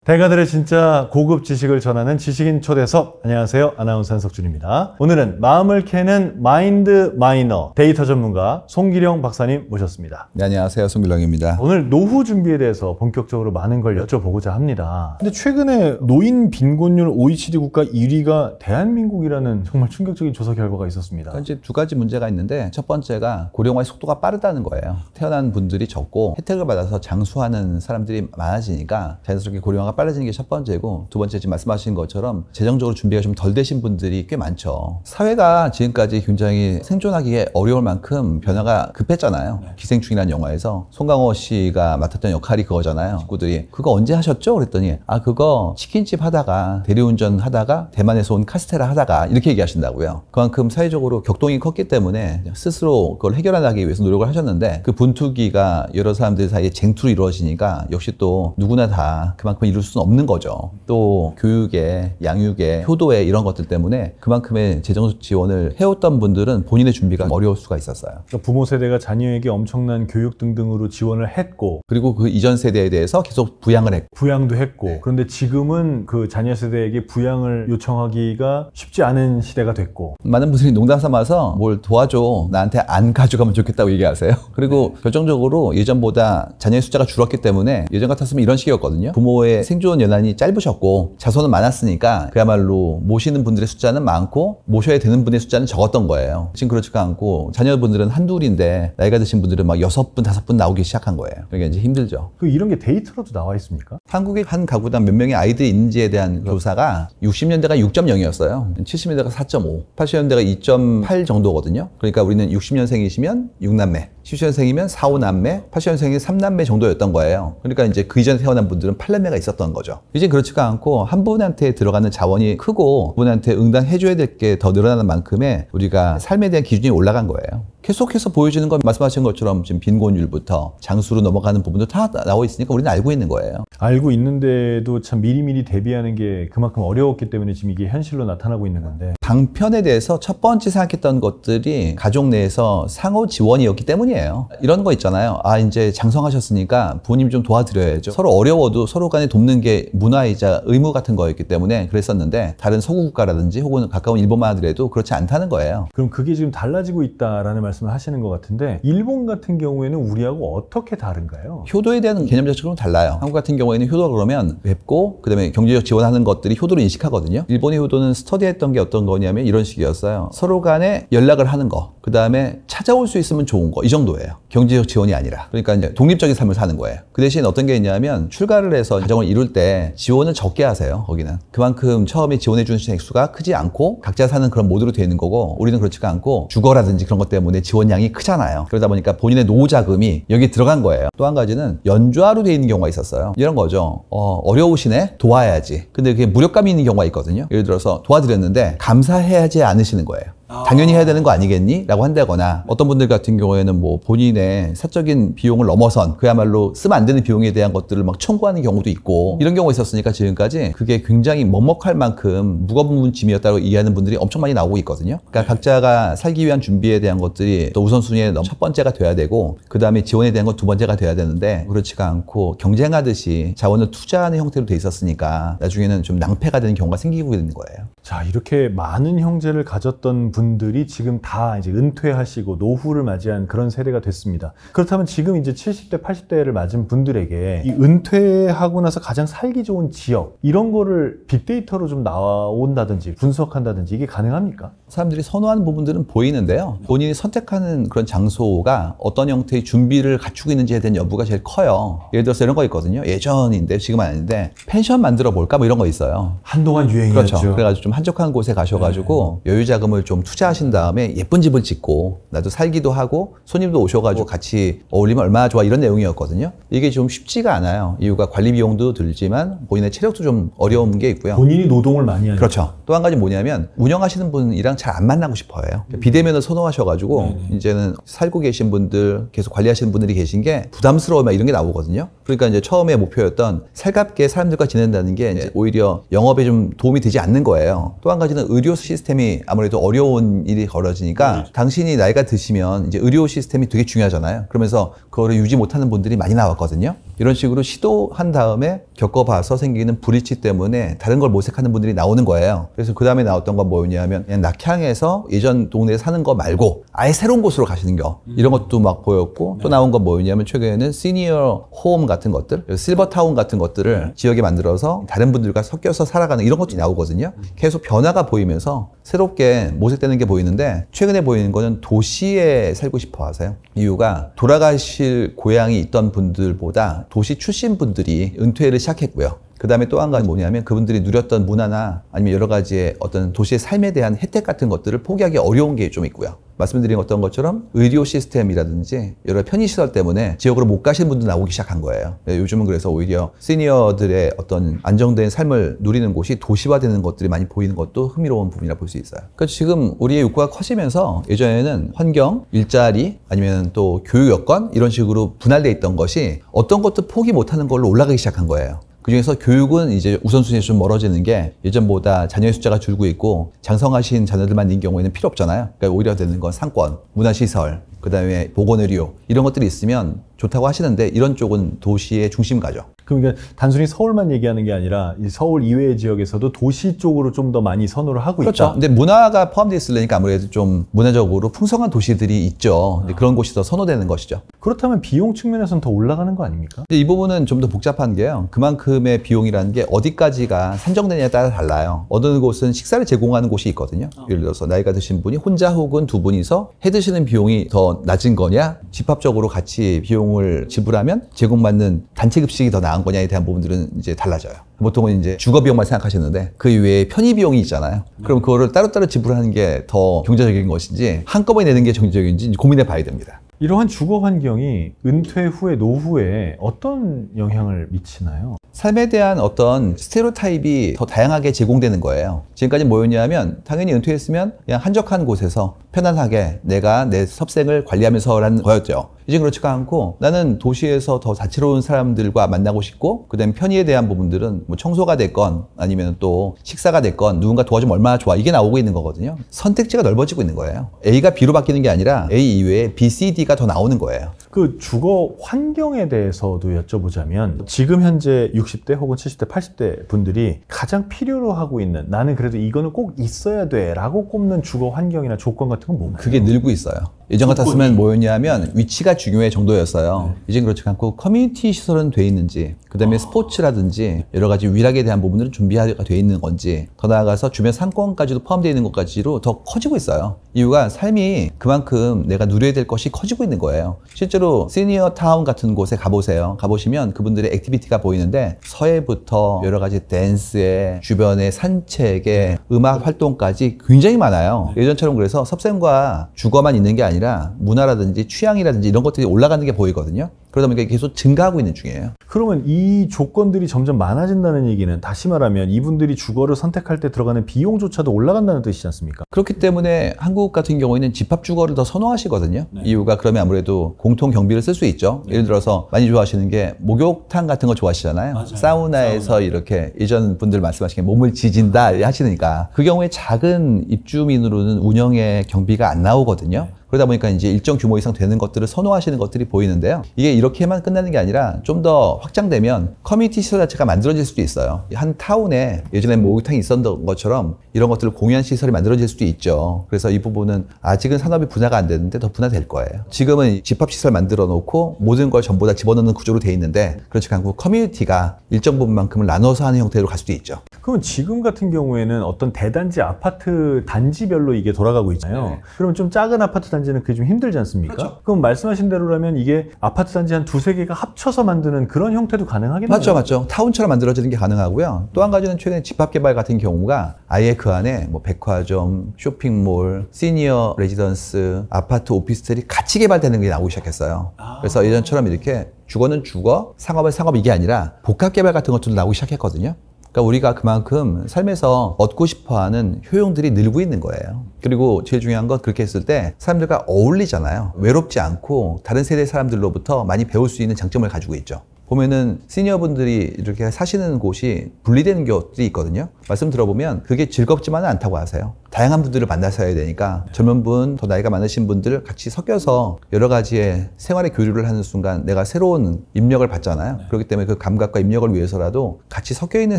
대가들의 진짜 고급 지식을 전하는 지식인 초대석. 안녕하세요, 아나운서 한석준입니다. 오늘은 마음을 캐는 마인드 마이너 데이터 전문가 송기령 박사님 모셨습니다. 네, 안녕하세요, 송기령입니다. 오늘 노후 준비에 대해서 본격적으로 많은 걸 여쭤보고자 합니다. 근데 최근에 노인 빈곤율 OECD 국가 1위가 대한민국이라는 정말 충격적인 조사 결과가 있었습니다. 이제 두 가지 문제가 있는데, 첫 번째가 고령화의 속도가 빠르다는 거예요. 태어난 분들이 적고 혜택을 받아서 장수하는 사람들이 많아지니까 자연스럽게 고령화가 빨라지는 게 첫 번째고, 두 번째 지금 말씀하신 것처럼 재정적으로 준비가 좀 덜 되신 분들이 꽤 많죠. 사회가 지금까지 굉장히 생존하기에 어려울 만큼 변화가 급했잖아요. 기생충이라는 영화에서 송강호 씨가 맡았던 역할이 그거잖아요. 식구들이 그거 언제 하셨죠? 그랬더니 그거 치킨집 하다가 대리운전 하다가 대만에서 온 카스테라 하다가 이렇게 얘기하신다고요. 그만큼 사회적으로 격동이 컸기 때문에 스스로 그걸 해결하기 위해서 노력을 하셨는데, 그 분투기가 여러 사람들 사이에 쟁투로 이루어지니까 역시 또 누구나 다 그만큼 이룰 수는 없는 거죠. 또 교육에, 양육에, 효도에 이런 것들 때문에 그만큼의 재정 지원을 해왔던 분들은 본인의 준비가 어려울 수가 있었어요. 그러니까 부모 세대가 자녀에게 엄청난 교육 등등으로 지원을 했고, 그리고 그 이전 세대에 대해서 계속 부양을 했고, 부양도 했고, 그런데 지금은 그 자녀 세대에게 부양을 요청하기가 쉽지 않은 시대가 됐고, 많은 분들이 농담 삼아서 뭘 도와줘, 나한테 안 가져가면 좋겠다고 얘기하세요. 그리고 결정적으로 예전보다 자녀의 숫자가 줄었기 때문에, 예전 같았으면 이런 식이었거든요. 부모의 생존 연한이 짧으셨고 자손은 많았으니까 그야말로 모시는 분들의 숫자는 많고 모셔야 되는 분의 숫자는 적었던 거예요. 지금 그렇지가 않고 자녀분들은 한둘인데 나이가 드신 분들은 막 6분, 5분 나오기 시작한 거예요. 그러니까 이제 힘들죠. 이런 게 데이터로도 나와 있습니까? 한국에 한 가구당 몇 명의 아이들이 있는지에 대한 조사가 60년대가 6.0이었어요. 70년대가 4.5, 80년대가 2.8 정도거든요. 그러니까 우리는 60년생이시면 6남매, 70년생이면 4, 5남매, 80년생이 3남매 정도였던 거예요. 그러니까 이제 그 이전에 태어난 분들은 8남매가 있었던 거죠. 이제 그렇지가 않고 한 분한테 들어가는 자원이 크고 그분한테 응당해줘야 될 게 더 늘어나는 만큼의 우리가 삶에 대한 기준이 올라간 거예요. 계속해서 보여지는 건 말씀하신 것처럼 지금 빈곤율부터 장수로 넘어가는 부분도 다 나와 있으니까 우리는 알고 있는 거예요. 알고 있는데도 참 미리미리 대비하는 게 그만큼 어려웠기 때문에 지금 이게 현실로 나타나고 있는 건데, 방편에 대해서 첫 번째 생각했던 것들이 가족 내에서 상호 지원이었기 때문이에요. 이런 거 있잖아요. 이제 장성하셨으니까 부모님 좀 도와드려야죠. 서로 어려워도 서로 간에 돕는 게 문화이자 의무 같은 거였기 때문에 그랬었는데, 다른 서구 국가라든지 혹은 가까운 일본만 하더라도 그렇지 않다는 거예요. 그럼 그게 지금 달라지고 있다라는 말씀을 하시는 것 같은데, 일본 같은 경우에는 우리하고 어떻게 다른가요? 효도에 대한 개념 자체는 달라요. 한국 같은 경우에는 효도가 그러면 뵙고 그다음에 경제적 지원하는 것들이 효도로 인식하거든요. 일본의 효도는 스터디했던 게 어떤 거냐면 이런 식이었어요. 서로 간에 연락을 하는 거, 그 다음에 찾아올 수 있으면 좋은 거, 이 정도예요. 경제적 지원이 아니라. 그러니까 이제 독립적인 삶을 사는 거예요. 그 대신 어떤 게 있냐면, 출가를 해서 가정을 이룰 때 지원을 적게 하세요. 거기는 그만큼 처음에 지원해 주는 액수가 크지 않고 각자 사는 그런 모드로 되어 있는 거고, 우리는 그렇지가 않고 주거라든지 그런 것 때문에 지원량이 크잖아요. 그러다 보니까 본인의 노후 자금이 여기 들어간 거예요. 또 한 가지는 연좌로 되어 있는 경우가 있었어요. 이런 거죠. 어려우시네? 도와야지. 근데 그게 무력감이 있는 경우가 있거든요. 예를 들어서 도와드렸는데 감사해야지 않으시는 거예요. 당연히 해야 되는 거 아니겠니? 라고 한다거나, 어떤 분들 같은 경우에는 뭐 본인의 사적인 비용을 넘어선 그야말로 쓰면 안 되는 비용에 대한 것들을 막 청구하는 경우도 있고, 이런 경우가 있었으니까 지금까지 그게 굉장히 먹먹할 만큼 무거운 짐이었다고 이해하는 분들이 엄청 많이 나오고 있거든요. 그러니까 각자가 살기 위한 준비에 대한 것들이 또 우선순위의 첫 번째가 돼야 되고, 그 다음에 지원에 대한 건 두 번째가 돼야 되는데, 그렇지가 않고 경쟁하듯이 자원을 투자하는 형태로 돼 있었으니까 나중에는 좀 낭패가 되는 경우가 생기고 있는 거예요. 자, 이렇게 많은 형제를 가졌던 분들이 지금 다 이제 은퇴하시고 노후를 맞이한 그런 세대가 됐습니다. 그렇다면 지금 이제 70대, 80대를 맞은 분들에게 이 은퇴하고 나서 가장 살기 좋은 지역, 이런 거를 빅데이터로 좀 나온다든지 분석한다든지 이게 가능합니까? 사람들이 선호하는 부분들은 보이는데요. 본인이 선택하는 그런 장소가 어떤 형태의 준비를 갖추고 있는지에 대한 여부가 제일 커요. 예를 들어서 이런 거 있거든요. 예전인데 지금은 아닌데 펜션 만들어 볼까? 뭐 이런 거 있어요. 한동안 유행이었죠. 그렇죠. 그래가지고 좀 한적한 곳에 가셔가지고 여유 자금을 좀 투자하신 다음에 예쁜 집을 짓고 나도 살기도 하고 손님도 오셔가지고 같이 어울리면 얼마나 좋아, 이런 내용이었거든요. 이게 좀 쉽지가 않아요. 이유가 관리 비용도 들지만 본인의 체력도 좀 어려운 게 있고요. 본인이 노동을 많이 하니까. 그렇죠. 또 한 가지 뭐냐면, 운영하시는 분이랑 잘 안 만나고 싶어요. 비대면을 선호하셔가지고 이제는 살고 계신 분들, 계속 관리하시는 분들이 계신 게 부담스러워, 막 이런 게 나오거든요. 그러니까 이제 처음에 목표였던 살갑게 사람들과 지낸다는 게 이제 오히려 영업에 좀 도움이 되지 않는 거예요. 또 한 가지는 의료 시스템이 아무래도 어려운 일이 벌어지니까, 당신이 나이가 드시면 이제 의료 시스템이 되게 중요하잖아요. 그러면서 그거를 유지 못하는 분들이 많이 나왔거든요. 이런 식으로 시도한 다음에 겪어봐서 생기는 불이치 때문에 다른 걸 모색하는 분들이 나오는 거예요. 그래서 그 다음에 나왔던 건 뭐였냐면 그냥 낙향에서 예전 동네에 사는 거 말고 아예 새로운 곳으로 가시는 거 이런 것도 막 보였고 또 나온 건 뭐였냐면 최근에는 시니어 홈 같은 것들, 실버타운 같은 것들을 지역에 만들어서 다른 분들과 섞여서 살아가는 이런 것도 나오거든요. 계속 변화가 보이면서 새롭게 모색되는 게 보이는데 최근에 보이는 거는 도시에 살고 싶어 하세요. 이유가 돌아가실 고향이 있던 분들보다 도시 출신 분들이 은퇴를 시작했고요. 그 다음에 또 한 가지 뭐냐면 그분들이 누렸던 문화나 아니면 여러 가지의 어떤 도시의 삶에 대한 혜택 같은 것들을 포기하기 어려운 게 좀 있고요. 말씀드린 어떤 것처럼 의료 시스템이라든지 여러 편의시설 때문에 지역으로 못 가신 분도 나오기 시작한 거예요. 요즘은 그래서 오히려 시니어들의 어떤 안정된 삶을 누리는 곳이 도시화되는 것들이 많이 보이는 것도 흥미로운 부분이라 볼 수 있어요. 그러니까 지금 우리의 욕구가 커지면서 예전에는 환경, 일자리, 아니면 또 교육 여건 이런 식으로 분할돼 있던 것이 어떤 것도 포기 못하는 걸로 올라가기 시작한 거예요. 그중에서 교육은 이제 우선순위에 좀 멀어지는 게 예전보다 자녀의 숫자가 줄고 있고 장성하신 자녀들만 있는 경우에는 필요 없잖아요. 그러니까 오히려 되는 건 상권, 문화시설, 그 다음에 보건의료 이런 것들이 있으면 좋다고 하시는데 이런 쪽은 도시의 중심 가죠. 그러니까 단순히 서울만 얘기하는 게 아니라 이 서울 이외의 지역에서도 도시 쪽으로 좀 더 많이 선호를 하고 그렇죠. 있다. 근데 문화가 포함되어 있으려니까 아무래도 좀 문화적으로 풍성한 도시들이 있죠. 근데 그런 곳이 더 선호되는 것이죠. 그렇다면 비용 측면에서는 더 올라가는 거 아닙니까? 근데 이 부분은 좀 더 복잡한 게요. 그만큼의 비용이라는 게 어디까지가 산정되냐에 따라 달라요. 어느 곳은 식사를 제공하는 곳이 있거든요. 예를 들어서 나이가 드신 분이 혼자 혹은 두 분이서 해 드시는 비용이 더 낮은 거냐, 집합적으로 같이 비용을 지불하면 제공받는 단체 급식이 더 나은 거냐에 대한 부분들은 이제 달라져요. 보통은 이제 주거 비용만 생각하시는데 그 이외에 편의 비용이 있잖아요. 그럼 그거를 따로따로 지불하는 게 더 경제적인 것인지 한꺼번에 내는 게 경제적인지 고민해 봐야 됩니다. 이러한 주거 환경이 은퇴 후에 노후에 어떤 영향을 미치나요? 삶에 대한 어떤 스테레오타입이 더 다양하게 제공되는 거예요. 지금까지 뭐였냐면 당연히 은퇴했으면 그냥 한적한 곳에서 편안하게 내가 내 섭생을 관리하면서라는 거였죠. 이제 그렇지가 않고 나는 도시에서 더 다채로운 사람들과 만나고 싶고 그다음에 편의에 대한 부분들은 뭐 청소가 됐건 아니면 또 식사가 됐건 누군가 도와주면 얼마나 좋아 이게 나오고 있는 거거든요. 선택지가 넓어지고 있는 거예요. A가 B로 바뀌는 게 아니라 A 이외에 B, C, D가 더 나오는 거예요. 그 주거 환경에 대해서도 여쭤보자면 지금 현재 60대 혹은 70대, 80대 분들이 가장 필요로 하고 있는 나는 그래도 이거는 꼭 있어야 돼 라고 꼽는 주거 환경이나 조건 같은 건 뭔가요? 그게 늘고 있어요. 예전 같았으면 뭐였냐면 위치가 중요해 정도였어요. 이젠 그렇지 않고 커뮤니티 시설은 돼 있는지 그 다음에 스포츠라든지 여러 가지 위락에 대한 부분들은 준비가 돼 있는 건지 더 나아가서 주변 상권까지도 포함되어 있는 것까지로 더 커지고 있어요. 이유가 삶이 그만큼 내가 누려야 될 것이 커지고 있는 거예요. 실제로 시니어 타운 같은 곳에 가보세요. 가보시면 그분들의 액티비티가 보이는데 서예부터 여러 가지 댄스에 주변의 산책에 음악 활동까지 굉장히 많아요. 예전처럼 그래서 섭생과 주거만 있는 게 아니라 문화라든지 취향이라든지 이런 것들이 올라가는 게 보이거든요. 그러다 보니까 계속 증가하고 있는 중이에요. 그러면 이 조건들이 점점 많아진다는 얘기는 다시 말하면 이분들이 주거를 선택할 때 들어가는 비용조차도 올라간다는 뜻이지 않습니까? 그렇기 때문에 한국 같은 경우에는 집합주거를 더 선호하시거든요. 네. 이유가 그러면 아무래도 공통 경비를 쓸 수 있죠. 네. 예를 들어서 많이 좋아하시는 게 목욕탕 같은 거 좋아하시잖아요. 맞아요. 사우나에서 이렇게 예전 분들 말씀하신 게 몸을 지진다 하시니까 그 경우에 작은 입주민으로는 운영에 경비가 안 나오거든요. 네. 그러다 보니까 이제 일정 규모 이상 되는 것들을 선호하시는 것들이 보이는데요. 이게 이렇게만 끝나는 게 아니라 좀 더 확장되면 커뮤니티 시설 자체가 만들어질 수도 있어요. 한 타운에 예전에 목욕탕이 있었던 것처럼 이런 것들을 공유한 시설이 만들어질 수도 있죠. 그래서 이 부분은 아직은 산업이 분화가 안 되는데 더 분화될 거예요. 지금은 집합시설 만들어 놓고 모든 걸 전부 다 집어넣는 구조로 돼 있는데 그렇지 않고 커뮤니티가 일정 부분만큼을 나눠서 하는 형태로 갈 수도 있죠. 그럼 지금 같은 경우에는 어떤 대단지 아파트 단지별로 이게 돌아가고 있잖아요. 네. 그러면 좀 작은 아파트 단지는 그게 좀 힘들지 않습니까? 그렇죠. 그럼 말씀하신 대로라면 이게 아파트 단지 한 두세 개가 합쳐서 만드는 그런 형태도 가능하겠네요. 맞죠. 타운처럼 만들어지는 게 가능하고요. 또 한 가지는 최근에 집합개발 같은 경우가 아예 그 안에 뭐 백화점, 쇼핑몰, 시니어 레지던스, 아파트, 오피스텔이 같이 개발되는 게 나오기 시작했어요. 그래서 예전처럼 이렇게 주거는 주거, 상업은 상업 이게 아니라 복합개발 같은 것들도 나오기 시작했거든요. 그러니까 우리가 그만큼 삶에서 얻고 싶어하는 효용들이 늘고 있는 거예요. 그리고 제일 중요한 건 그렇게 했을 때 사람들과 어울리잖아요. 외롭지 않고 다른 세대 사람들로부터 많이 배울 수 있는 장점을 가지고 있죠. 보면은 시니어분들이 이렇게 사시는 곳이 분리되는 것들이 있거든요. 말씀 들어보면 그게 즐겁지만은 않다고 하세요. 다양한 분들을 만나서 해야 되니까 젊은 분, 더 나이가 많으신 분들 같이 섞여서 여러 가지의 생활의 교류를 하는 순간 내가 새로운 입력을 받잖아요. 그렇기 때문에 그 감각과 입력을 위해서라도 같이 섞여 있는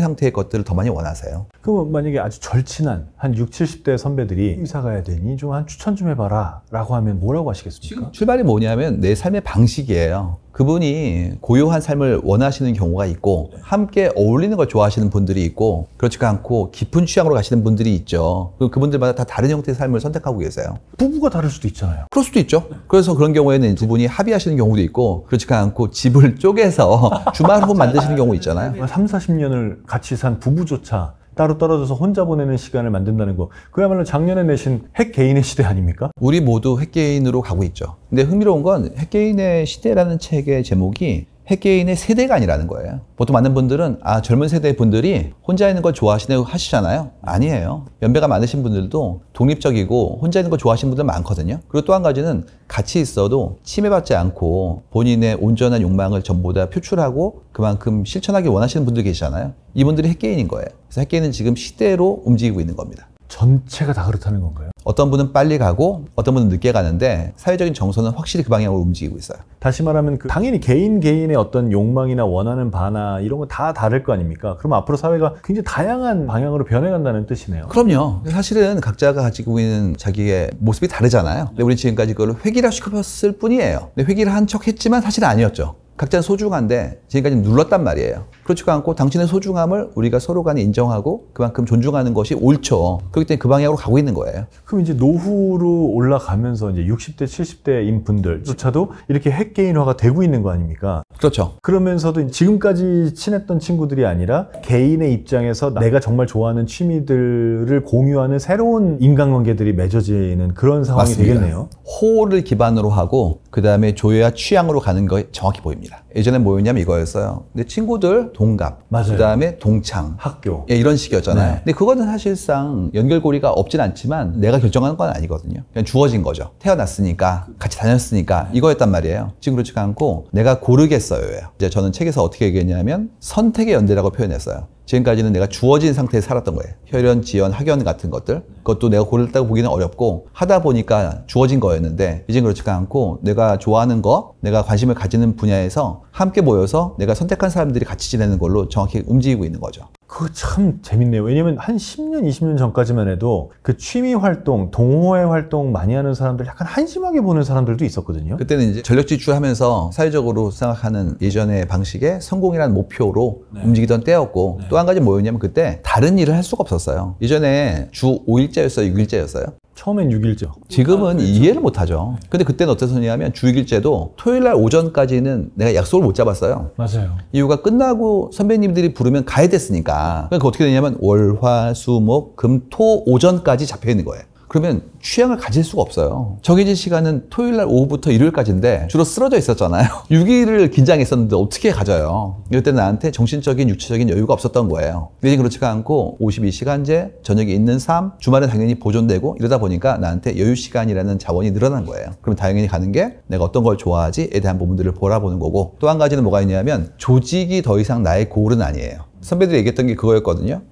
상태의 것들을 더 많이 원하세요. 그럼 만약에 아주 절친한 한 60, 70대 선배들이 이사 가야 되니 좀 한 추천 좀 해봐라 라고 하면 뭐라고 하시겠습니까? 출발이 뭐냐면 내 삶의 방식이에요. 그분이 고요한 삶을 원하시는 경우가 있고 함께 어울리는 걸 좋아하시는 분들이 있고 그렇지가 않고 깊은 취향으로 가시는 분들이 있죠. 그분들마다 다 다른 형태의 삶을 선택하고 계세요. 부부가 다를 수도 있잖아요. 그럴 수도 있죠. 그래서 그런 경우에는 두 분이 합의하시는 경우도 있고 그렇지가 않고 집을 쪼개서 주말 한 번 만드시는 경우 있잖아요. 3, 40년을 같이 산 부부조차 따로 떨어져서 혼자 보내는 시간을 만든다는 거, 그야말로 작년에 내신 핵 개인의 시대 아닙니까? 우리 모두 핵개인으로 가고 있죠. 근데 흥미로운 건 핵개인의 시대라는 책의 제목이 핵개인의 세대가 아니라는 거예요. 보통 많은 분들은 젊은 세대 분들이 혼자 있는 걸 좋아하시냐고 하시잖아요. 아니에요. 연배가 많으신 분들도 독립적이고 혼자 있는 걸 좋아하시는 분들 많거든요. 그리고 또 한 가지는 같이 있어도 침해받지 않고 본인의 온전한 욕망을 전부 다 표출하고 그만큼 실천하기 원하시는 분들 계시잖아요. 이분들이 핵개인인 거예요. 그래서 핵개인은 지금 시대로 움직이고 있는 겁니다. 전체가 다 그렇다는 건가요? 어떤 분은 빨리 가고 어떤 분은 늦게 가는데 사회적인 정서는 확실히 그 방향으로 움직이고 있어요. 다시 말하면 당연히 개인의 어떤 욕망이나 원하는 바나 이런 거 다 다를 거 아닙니까? 그럼 앞으로 사회가 굉장히 다양한 방향으로 변해간다는 뜻이네요. 그럼요. 사실은 각자가 가지고 있는 자기의 모습이 다르잖아요. 근데 우리 지금까지 그걸 획일화 시켰을 뿐이에요. 근데 획일화 한 척 했지만 사실은 아니었죠. 각자는 소중한데 지금까지 눌렀단 말이에요. 그렇지가 않고 당신의 소중함을 우리가 서로 간에 인정하고 그만큼 존중하는 것이 옳죠. 그렇기 때문에 그 방향으로 가고 있는 거예요. 그럼 이제 노후로 올라가면서 이제 60대, 70대인 분들조차도 이렇게 핵개인화가 되고 있는 거 아닙니까? 그렇죠. 그러면서도 지금까지 친했던 친구들이 아니라 개인의 입장에서 내가 정말 좋아하는 취미들을 공유하는 새로운 인간관계들이 맺어지는 그런 상황이 맞습니다. 되겠네요. 호를 기반으로 하고 그 다음에 조예와 취향으로 가는 거 정확히 보입니다. 예전에 뭐였냐면 이거였어요. 내 친구들 동갑, 맞아요. 그 다음에 동창, 학교. 이런 식이었잖아요. 네. 근데 그거는 사실상 연결고리가 없진 않지만 내가 결정하는 건 아니거든요. 그냥 주어진 거죠. 태어났으니까 같이 다녔으니까 이거였단 말이에요. 지금 그렇지 않고 내가 고르겠어요예요. 이제 저는 책에서 어떻게 얘기했냐면 선택의 연대라고 표현했어요. 지금까지는 내가 주어진 상태에 살았던 거예요. 혈연, 지연, 학연 같은 것들. 그것도 내가 고르다고 보기는 어렵고 하다 보니까 주어진 거였는데 이젠 그렇지가 않고 내가 좋아하는 거, 내가 관심을 가지는 분야에서 함께 모여서 내가 선택한 사람들이 같이 지내는 걸로 정확히 움직이고 있는 거죠. 그거 참 재밌네요. 왜냐면 한 10년, 20년 전까지만 해도 그 취미 활동, 동호회 활동 많이 하는 사람들 약간 한심하게 보는 사람들도 있었거든요. 그때는 이제 전력 질주하면서 사회적으로 생각하는 예전의 방식의 성공이라는 목표로 움직이던 때였고 또 한 가지 뭐였냐면 그때 다른 일을 할 수가 없었어요. 예전에 주 5일제였어요? 6일제였어요? 처음엔 6일죠. 지금은 이해를 못하죠. 근데 그때는 어땠었냐면 주 6일제도 토요일날 오전까지는 내가 약속을 못 잡았어요. 맞아요. 이유가 끝나고 선배님들이 부르면 가야 됐으니까. 그러니까 어떻게 되냐면 월, 화, 수, 목, 금, 토, 오전까지 잡혀 있는 거예요. 그러면 취향을 가질 수가 없어요. 정해진 시간은 토요일날 오후부터 일요일까지인데 주로 쓰러져 있었잖아요. 6일을 긴장했었는데 어떻게 가져요? 이때 나한테 정신적인, 육체적인 여유가 없었던 거예요. 이제 그렇지가 않고 52시간제, 저녁에 있는 삶, 주말은 당연히 보존되고 이러다 보니까 나한테 여유 시간이라는 자원이 늘어난 거예요. 그럼 당연히 가는 게 내가 어떤 걸 좋아하지에 대한 부분들을 보라보는 거고 또 한 가지는 뭐가 있냐면 조직이 더 이상 나의 고울은 아니에요. 선배들이 얘기했던 게 그거였거든요.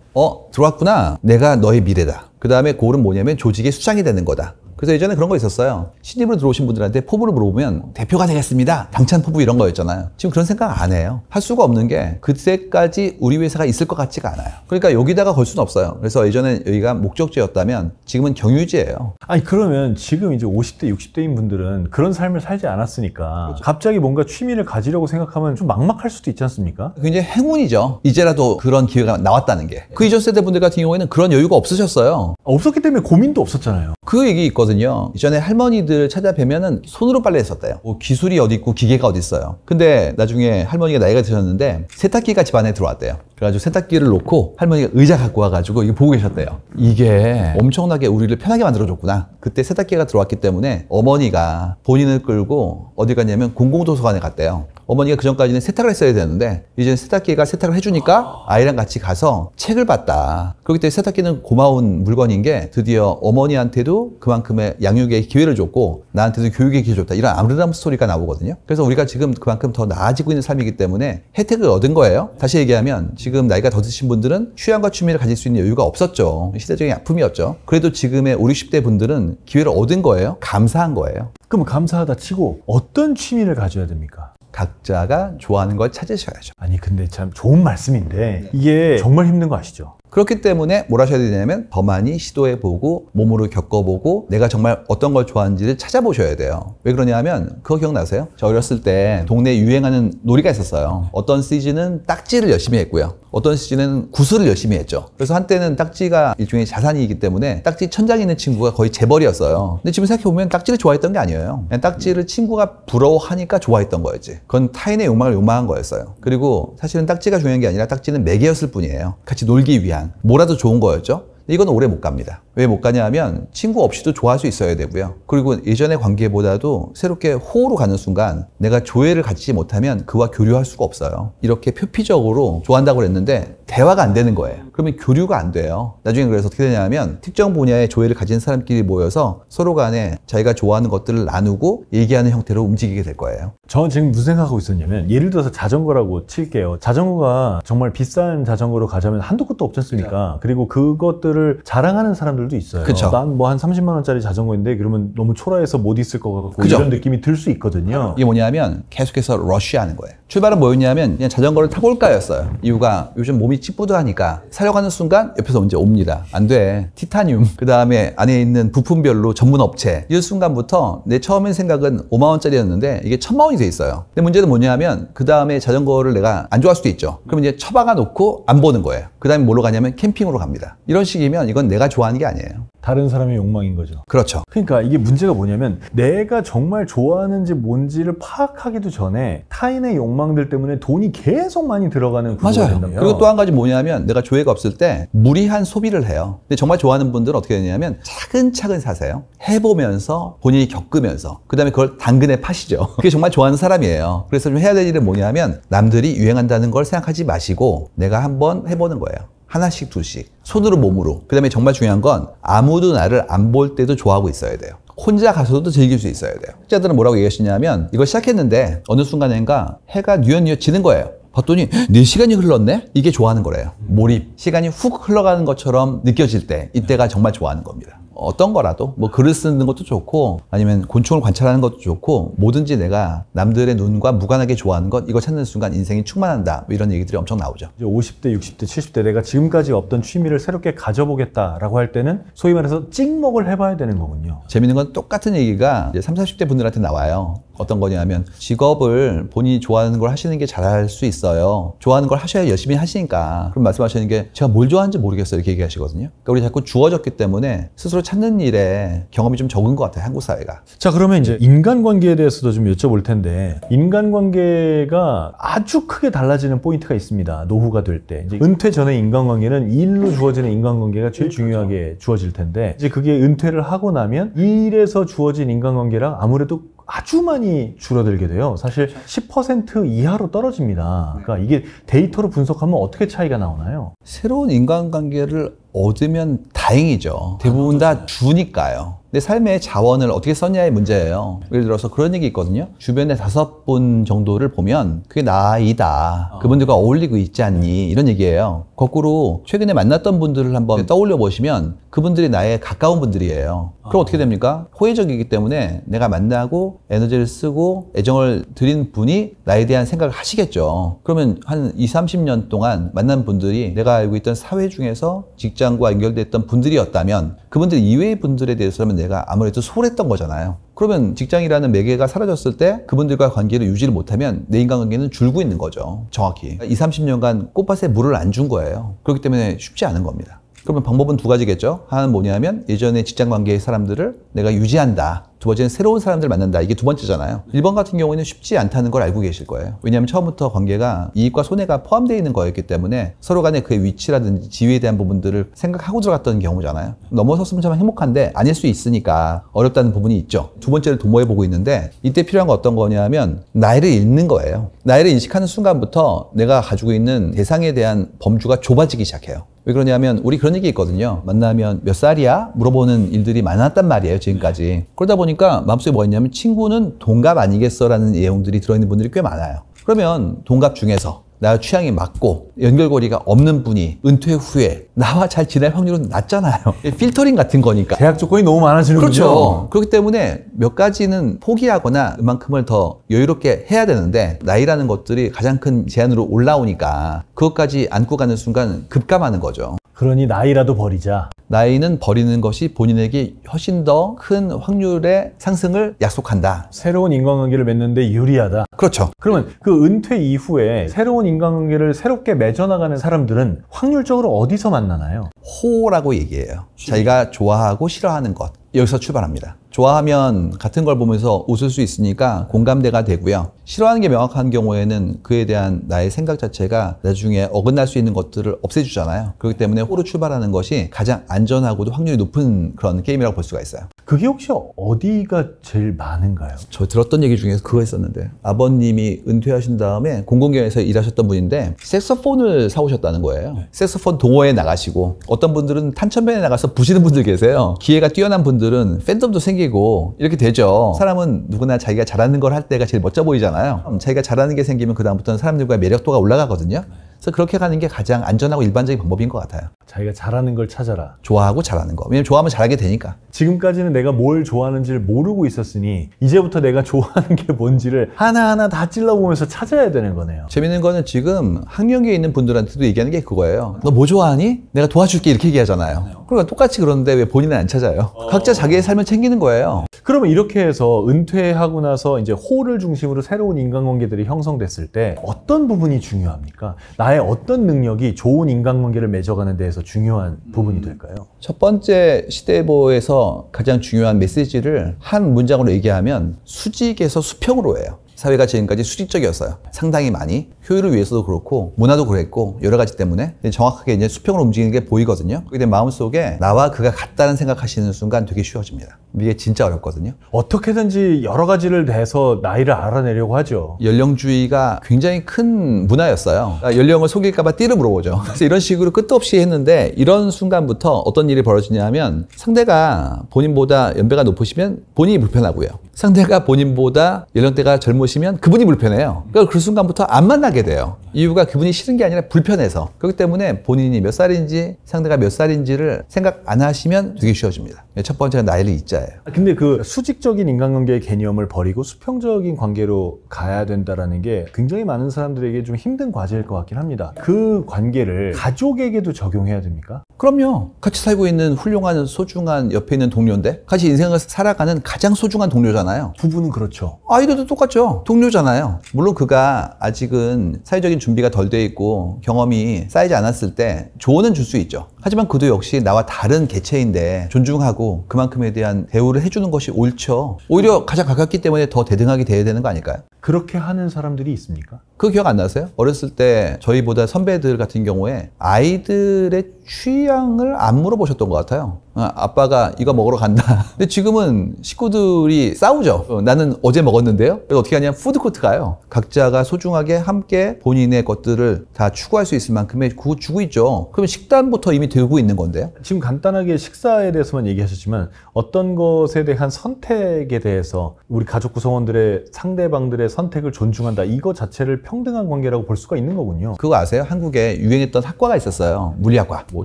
들어왔구나. 내가 너의 미래다. 그 다음에 고울은 뭐냐면 조직의 수장이 되는 거다. 그래서 예전에 그런 거 있었어요. 신입으로 들어오신 분들한테 포부를 물어보면 대표가 되겠습니다. 당찬 포부 이런 거였잖아요. 지금 그런 생각 안 해요. 할 수가 없는 게 그때까지 우리 회사가 있을 것 같지가 않아요. 그러니까 여기다가 걸 수는 없어요. 그래서 예전에 여기가 목적지였다면 지금은 경유지예요. 아니 그러면 지금 이제 50대, 60대인 분들은 그런 삶을 살지 않았으니까 그렇죠. 갑자기 뭔가 취미를 가지려고 생각하면 좀 막막할 수도 있지 않습니까? 굉장히 행운이죠. 이제라도 그런 기회가 나왔다는 게. 그 이전 세대 분들 같은 경우에는 그런 여유가 없으셨어요. 없었기 때문에 고민도 없었잖아요. 그 얘기 있거든요. 이전에 할머니들 찾아뵈면은 손으로 빨래했었대요. 뭐 기술이 어디 있고 기계가 어디 있어요. 근데 나중에 할머니가 나이가 드셨는데 세탁기가 집안에 들어왔대요. 그래가지고 세탁기를 놓고 할머니가 의자 갖고 와가지고 이거 보고 계셨대요. 이게 엄청나게 우리를 편하게 만들어줬구나. 그때 세탁기가 들어왔기 때문에 어머니가 본인을 끌고 어디 갔냐면 공공도서관에 갔대요. 어머니가 그전까지는 세탁을 했어야 되는데 이제는 세탁기가 세탁을 해주니까 아이랑 같이 가서 책을 봤다. 그렇기 때문에 세탁기는 고마운 물건인 게 드디어 어머니한테도 그만큼의 양육의 기회를 줬고 나한테도 교육의 기회를 줬다. 이런 아름다운 스토리가 나오거든요. 그래서 우리가 지금 그만큼 더 나아지고 있는 삶이기 때문에 혜택을 얻은 거예요. 다시 얘기하면 지금 나이가 더 드신 분들은 휴양과 취미를 가질 수 있는 여유가 없었죠. 시대적인 아픔이었죠. 그래도 지금의 5, 60대 분들은 기회를 얻은 거예요. 감사한 거예요. 그럼 감사하다 치고 어떤 취미를 가져야 됩니까? 각자가 좋아하는 걸 찾으셔야죠. 아니 근데 참 좋은 말씀인데 이게 정말 힘든 거 아시죠? 그렇기 때문에 뭘 하셔야 되냐면 더 많이 시도해보고 몸으로 겪어보고 내가 정말 어떤 걸 좋아하는지를 찾아보셔야 돼요. 왜 그러냐면 그거 기억나세요? 저 어렸을 때 동네에 유행하는 놀이가 있었어요. 어떤 시즌은 딱지를 열심히 했고요. 어떤 시즌은 구슬을 열심히 했죠. 그래서 한때는 딱지가 일종의 자산이기 때문에 딱지 천장에 있는 친구가 거의 재벌이었어요. 근데 지금 생각해보면 딱지를 좋아했던 게 아니에요. 그냥 딱지를 친구가 부러워하니까 좋아했던 거였지. 그건 타인의 욕망을 욕망한 거였어요. 그리고 사실은 딱지가 중요한 게 아니라 딱지는 매개였을 뿐이에요. 같이 놀기 위한. 뭐라도 좋은 거였죠. 이건 오래 못 갑니다. 왜 못 가냐 하면 친구 없이도 좋아할 수 있어야 되고요. 그리고 예전의 관계보다도 새롭게 호우로 가는 순간 내가 조예를 갖지 못하면 그와 교류할 수가 없어요. 이렇게 표피적으로 좋아한다고 그랬는데 대화가 안 되는 거예요. 그러면 교류가 안 돼요. 나중에 그래서 어떻게 되냐 하면 특정 분야의 조예를 가진 사람끼리 모여서 서로 간에 자기가 좋아하는 것들을 나누고 얘기하는 형태로 움직이게 될 거예요. 저는 지금 무슨 생각하고 있었냐면 예를 들어서 자전거라고 칠게요. 자전거가 정말 비싼 자전거로 가자면 한도 끝도 없지 않습니까? 그리고 그것들을 자랑하는 사람들도 있어요. 그쵸. 난 뭐 한 30만 원짜리 자전거인데 그러면 너무 초라해서 못 있을 것 같고 그죠. 이런 느낌이 들 수 있거든요. 이게 뭐냐면 계속해서 러쉬하는 거예요. 출발은 뭐였냐면 그냥 자전거를 타볼까였어요. 이유가 요즘 몸이 찌뿌드하니까 사려고 하는 순간 옆에서 언제 옵니다. 안 돼. 티타늄, 그 다음에 안에 있는 부품별로 전문 업체. 이 순간부터 내 처음엔 생각은 5만 원짜리였는데 이게 1,000만 원이 돼 있어요. 근데 문제는 뭐냐면 그 다음에 자전거를 내가 안 좋아할 수도 있죠. 그럼 이제 처박아 놓고 안 보는 거예요. 그 다음에 뭐로 가냐면 캠핑으로 갑니다. 이런 식이면 이건 내가 좋아하는 게 아니에요. 다른 사람의 욕망인 거죠. 그렇죠. 그러니까 이게 문제가 뭐냐면 내가 정말 좋아하는지 뭔지를 파악하기도 전에 타인의 욕망들 때문에 돈이 계속 많이 들어가는 구조가 맞아요. 된다면 그리고 또 한 가지 뭐냐면 내가 조예가 없을 때 무리한 소비를 해요. 근데 정말 좋아하는 분들은 어떻게 되냐면 차근차근 사세요. 해보면서 본인이 겪으면서 그 다음에 그걸 당근에 파시죠. 그게 정말 좋아하는 사람이에요. 그래서 좀 해야 될 일은 뭐냐면 남들이 유행한다는 걸 생각하지 마시고 내가 한번 해보는 거예요. 하나씩 둘씩 손으로 몸으로. 그 다음에 정말 중요한 건 아무도 나를 안 볼 때도 좋아하고 있어야 돼요. 혼자 가서도 즐길 수 있어야 돼요. 학자들은 뭐라고 얘기하시냐면 이걸 시작했는데 어느 순간인가 해가 뉘엿뉘엿 지는 거예요. 봤더니 4시간이 흘렀네? 이게 좋아하는 거래요. 몰입. 시간이 훅 흘러가는 것처럼 느껴질 때 이때가 정말 좋아하는 겁니다. 어떤 거라도 뭐 글을 쓰는 것도 좋고 아니면 곤충을 관찰하는 것도 좋고 뭐든지 내가 남들의 눈과 무관하게 좋아하는 것 이거 찾는 순간 인생이 충만한다 뭐 이런 얘기들이 엄청 나오죠. 이제 50대, 60대, 70대 내가 지금까지 없던 취미를 새롭게 가져보겠다라고 할 때는 소위 말해서 찍먹을 해봐야 되는 거군요. 재밌는 건 똑같은 얘기가 이제 30, 40대 분들한테 나와요. 어떤 거냐면 직업을 본인이 좋아하는 걸 하시는 게 잘할 수 있어요. 좋아하는 걸 하셔야 열심히 하시니까. 그럼 말씀하시는 게 제가 뭘 좋아하는지 모르겠어요 이렇게 얘기하시거든요. 그러니까 우리 자꾸 주어졌기 때문에 스스로 찾는 일에 경험이 좀 적은 것 같아요 한국 사회가. 자 그러면 이제 인간관계에 대해서도 좀 여쭤볼 텐데 인간관계가 아주 크게 달라지는 포인트가 있습니다. 노후가 될 때 이제 은퇴 전의 인간관계는 일로 주어지는 인간관계가 제일 중요하게 주어질 텐데 이제 그게 은퇴를 하고 나면 일에서 주어진 인간관계랑 아무래도 아주 많이 줄어들게 돼요. 사실 10% 이하로 떨어집니다. 그러니까 이게 데이터로 분석하면 어떻게 차이가 나오나요? 새로운 인간관계를 얻으면 다행이죠. 대부분 다 주니까요. 내 삶의 자원을 어떻게 썼냐의 문제예요. 예를 들어서 그런 얘기 있거든요. 주변에 5분 정도를 보면 그게 나이다. 그분들과 어울리고 있지 않니? 이런 얘기예요. 거꾸로 최근에 만났던 분들을 한번 떠올려 보시면 그분들이 나의 가까운 분들이에요. 그럼 어떻게 됩니까? 호의적이기 때문에 내가 만나고 에너지를 쓰고 애정을 드린 분이 나에 대한 생각을 하시겠죠. 그러면 한 20, 30년 동안 만난 분들이 내가 알고 있던 사회 중에서 직장과 연결됐던 분들이었다면 그분들 이외의 분들에 대해서는 내가 아무래도 소홀했던 거잖아요. 그러면 직장이라는 매개가 사라졌을 때 그분들과 관계를 유지를 못하면 내 인간관계는 줄고 있는 거죠. 정확히. 20, 30년간 꽃밭에 물을 안 준 거예요. 그렇기 때문에 쉽지 않은 겁니다. 그러면 방법은 두 가지겠죠. 하나는 뭐냐면 예전에 직장 관계의 사람들을 내가 유지한다. 두 번째는 새로운 사람들 만난다. 이게 두 번째잖아요. 1번 같은 경우에는 쉽지 않다는 걸 알고 계실 거예요. 왜냐하면 처음부터 관계가 이익과 손해가 포함되어 있는 거였기 때문에 서로 간에 그의 위치라든지 지위에 대한 부분들을 생각하고 들어갔던 경우잖아요. 넘어섰으면 참 행복한데 아닐 수 있으니까 어렵다는 부분이 있죠. 두 번째를 도모해보고 있는데 이때 필요한 건 어떤 거냐면 나이를 읽는 거예요. 나이를 인식하는 순간부터 내가 가지고 있는 대상에 대한 범주가 좁아지기 시작해요. 왜 그러냐면 우리 그런 얘기 있거든요. 만나면 몇 살이야? 물어보는 일들이 많았단 말이에요, 지금까지. 그러다 보니까 마음속에 뭐가 있냐면 친구는 동갑 아니겠어? 라는 내용들이 들어있는 분들이 꽤 많아요. 그러면 동갑 중에서 나와 취향이 맞고 연결고리가 없는 분이 은퇴 후에 나와 잘 지낼 확률은 낮잖아요. 필터링 같은 거니까. 제약 조건이 너무 많아지는군요. 그렇죠. 그렇기 때문에 몇 가지는 포기하거나 그만큼을 더 여유롭게 해야 되는데 나이라는 것들이 가장 큰 제한으로 올라오니까 그것까지 안고 가는 순간 급감하는 거죠. 그러니 나이라도 버리자. 나이는 버리는 것이 본인에게 훨씬 더 큰 확률의 상승을 약속한다. 새로운 인간관계를 맺는데 유리하다. 그렇죠. 그러면 그 은퇴 이후에 새로운 인간관계를 새롭게 맺어나가는 사람들은 확률적으로 어디서 만나나요? 호라고 얘기해요. 자기가 좋아하고 싫어하는 것. 여기서 출발합니다. 좋아하면 같은 걸 보면서 웃을 수 있으니까 공감대가 되고요. 싫어하는 게 명확한 경우에는 그에 대한 나의 생각 자체가 나중에 어긋날 수 있는 것들을 없애주잖아요. 그렇기 때문에 호로 출발하는 것이 가장 안전하고도 확률이 높은 그런 게임이라고 볼 수가 있어요. 그게 혹시 어디가 제일 많은가요? 저 들었던 얘기 중에서 그거 있었는데 아버님이 은퇴하신 다음에 공공기관에서 일하셨던 분인데 색소폰을 사오셨다는 거예요. 색소폰 동호회에 나가시고 어떤 분들은 탄천변에 나가서 부시는 분들 계세요. 기회가 뛰어난 분들은 팬덤도 생기고 이렇게 되죠. 사람은 누구나 자기가 잘하는 걸 할 때가 제일 멋져 보이잖아요. 자기가 잘하는 게 생기면 그다음부터는 사람들과의 매력도가 올라가거든요. 그래서 그렇게 가는 게 가장 안전하고 일반적인 방법인 것 같아요. 자기가 잘하는 걸 찾아라. 좋아하고 잘하는 거. 왜냐면 좋아하면 잘하게 되니까. 지금까지는 내가 뭘 좋아하는지를 모르고 있었으니 이제부터 내가 좋아하는 게 뭔지를 하나하나 다 찔러보면서 찾아야 되는 거네요. 재밌는 거는 지금 학령기에 있는 분들한테도 얘기하는 게 그거예요. 너 뭐 좋아하니? 내가 도와줄게 이렇게 얘기하잖아요. 그러니까 똑같이 그러는데 왜 본인은 안 찾아요? 각자 자기의 삶을 챙기는 거예요. 그러면 이렇게 해서 은퇴하고 나서 이제 호를 중심으로 새로운 인간관계들이 형성됐을 때 어떤 부분이 중요합니까? 나의 어떤 능력이 좋은 인간관계를 맺어가는 데에서 중요한 부분이 될까요? 첫 번째 시대보에서 가장 중요한 메시지를 한 문장으로 얘기하면 수직에서 수평으로 해요. 사회가 지금까지 수직적이었어요. 상당히 많이. 효율을 위해서도 그렇고 문화도 그랬고 여러 가지 때문에 정확하게 이제 수평으로 움직이는 게 보이거든요. 그게 내 마음속에 나와 그가 같다는 생각하시는 순간 되게 쉬워집니다. 이게 진짜 어렵거든요. 어떻게든지 여러 가지를 대서 나이를 알아내려고 하죠. 연령주의가 굉장히 큰 문화였어요. 연령을 속일까봐 띠를 물어보죠. 그래서 이런 식으로 끝도 없이 했는데 이런 순간부터 어떤 일이 벌어지냐면 상대가 본인보다 연배가 높으시면 본인이 불편하고요. 상대가 본인보다 연령대가 젊으시면 그분이 불편해요. 그러니까 그 순간부터 안 만나게 돼요. 이유가 그분이 싫은 게 아니라 불편해서. 그렇기 때문에 본인이 몇 살인지 상대가 몇 살인지를 생각 안 하시면 되게 쉬워집니다. 첫 번째가 나이를 잊자예요. 근데 그 수직적인 인간관계의 개념을 버리고 수평적인 관계로 가야 된다는 게 굉장히 많은 사람들에게 좀 힘든 과제일 것 같긴 합니다. 그 관계를 가족에게도 적용해야 됩니까? 그럼요. 같이 살고 있는 훌륭한 소중한 옆에 있는 동료인데 같이 인생을 살아가는 가장 소중한 동료잖아요. 부부는 그렇죠. 아이들도 똑같죠. 동료잖아요. 물론 그가 아직은 사회적인 준비가 덜 돼 있고 경험이 쌓이지 않았을 때 조언은 줄 수 있죠. 하지만 그도 역시 나와 다른 개체인데 존중하고 그만큼에 대한 대우를 해주는 것이 옳죠. 오히려 가장 가깝기 때문에 더 대등하게 대해야 되는 거 아닐까요? 그렇게 하는 사람들이 있습니까? 그거 기억 안 나세요? 어렸을 때 저희보다 선배들 같은 경우에 아이들의 취향을 안 물어보셨던 것 같아요. 아빠가 이거 먹으러 간다. 근데 지금은 식구들이 싸우죠. 나는 어제 먹었는데요. 그래서 어떻게 하냐면 푸드코트 가요. 각자가 소중하게 함께 본인의 것들을 다 추구할 수 있을 만큼의 그거 주고 있죠. 그러면 식단부터 이미 들고 있는 건데요. 지금 간단하게 식사에 대해서만 얘기하셨지만 어떤 것에 대한 선택에 대해서 우리 가족 구성원들의 상대방들의 선택을 존중한다. 이거 자체를 평등한 관계라고 볼 수가 있는 거군요. 그거 아세요? 한국에 유행했던 학과가 있었어요. 물리학과, 뭐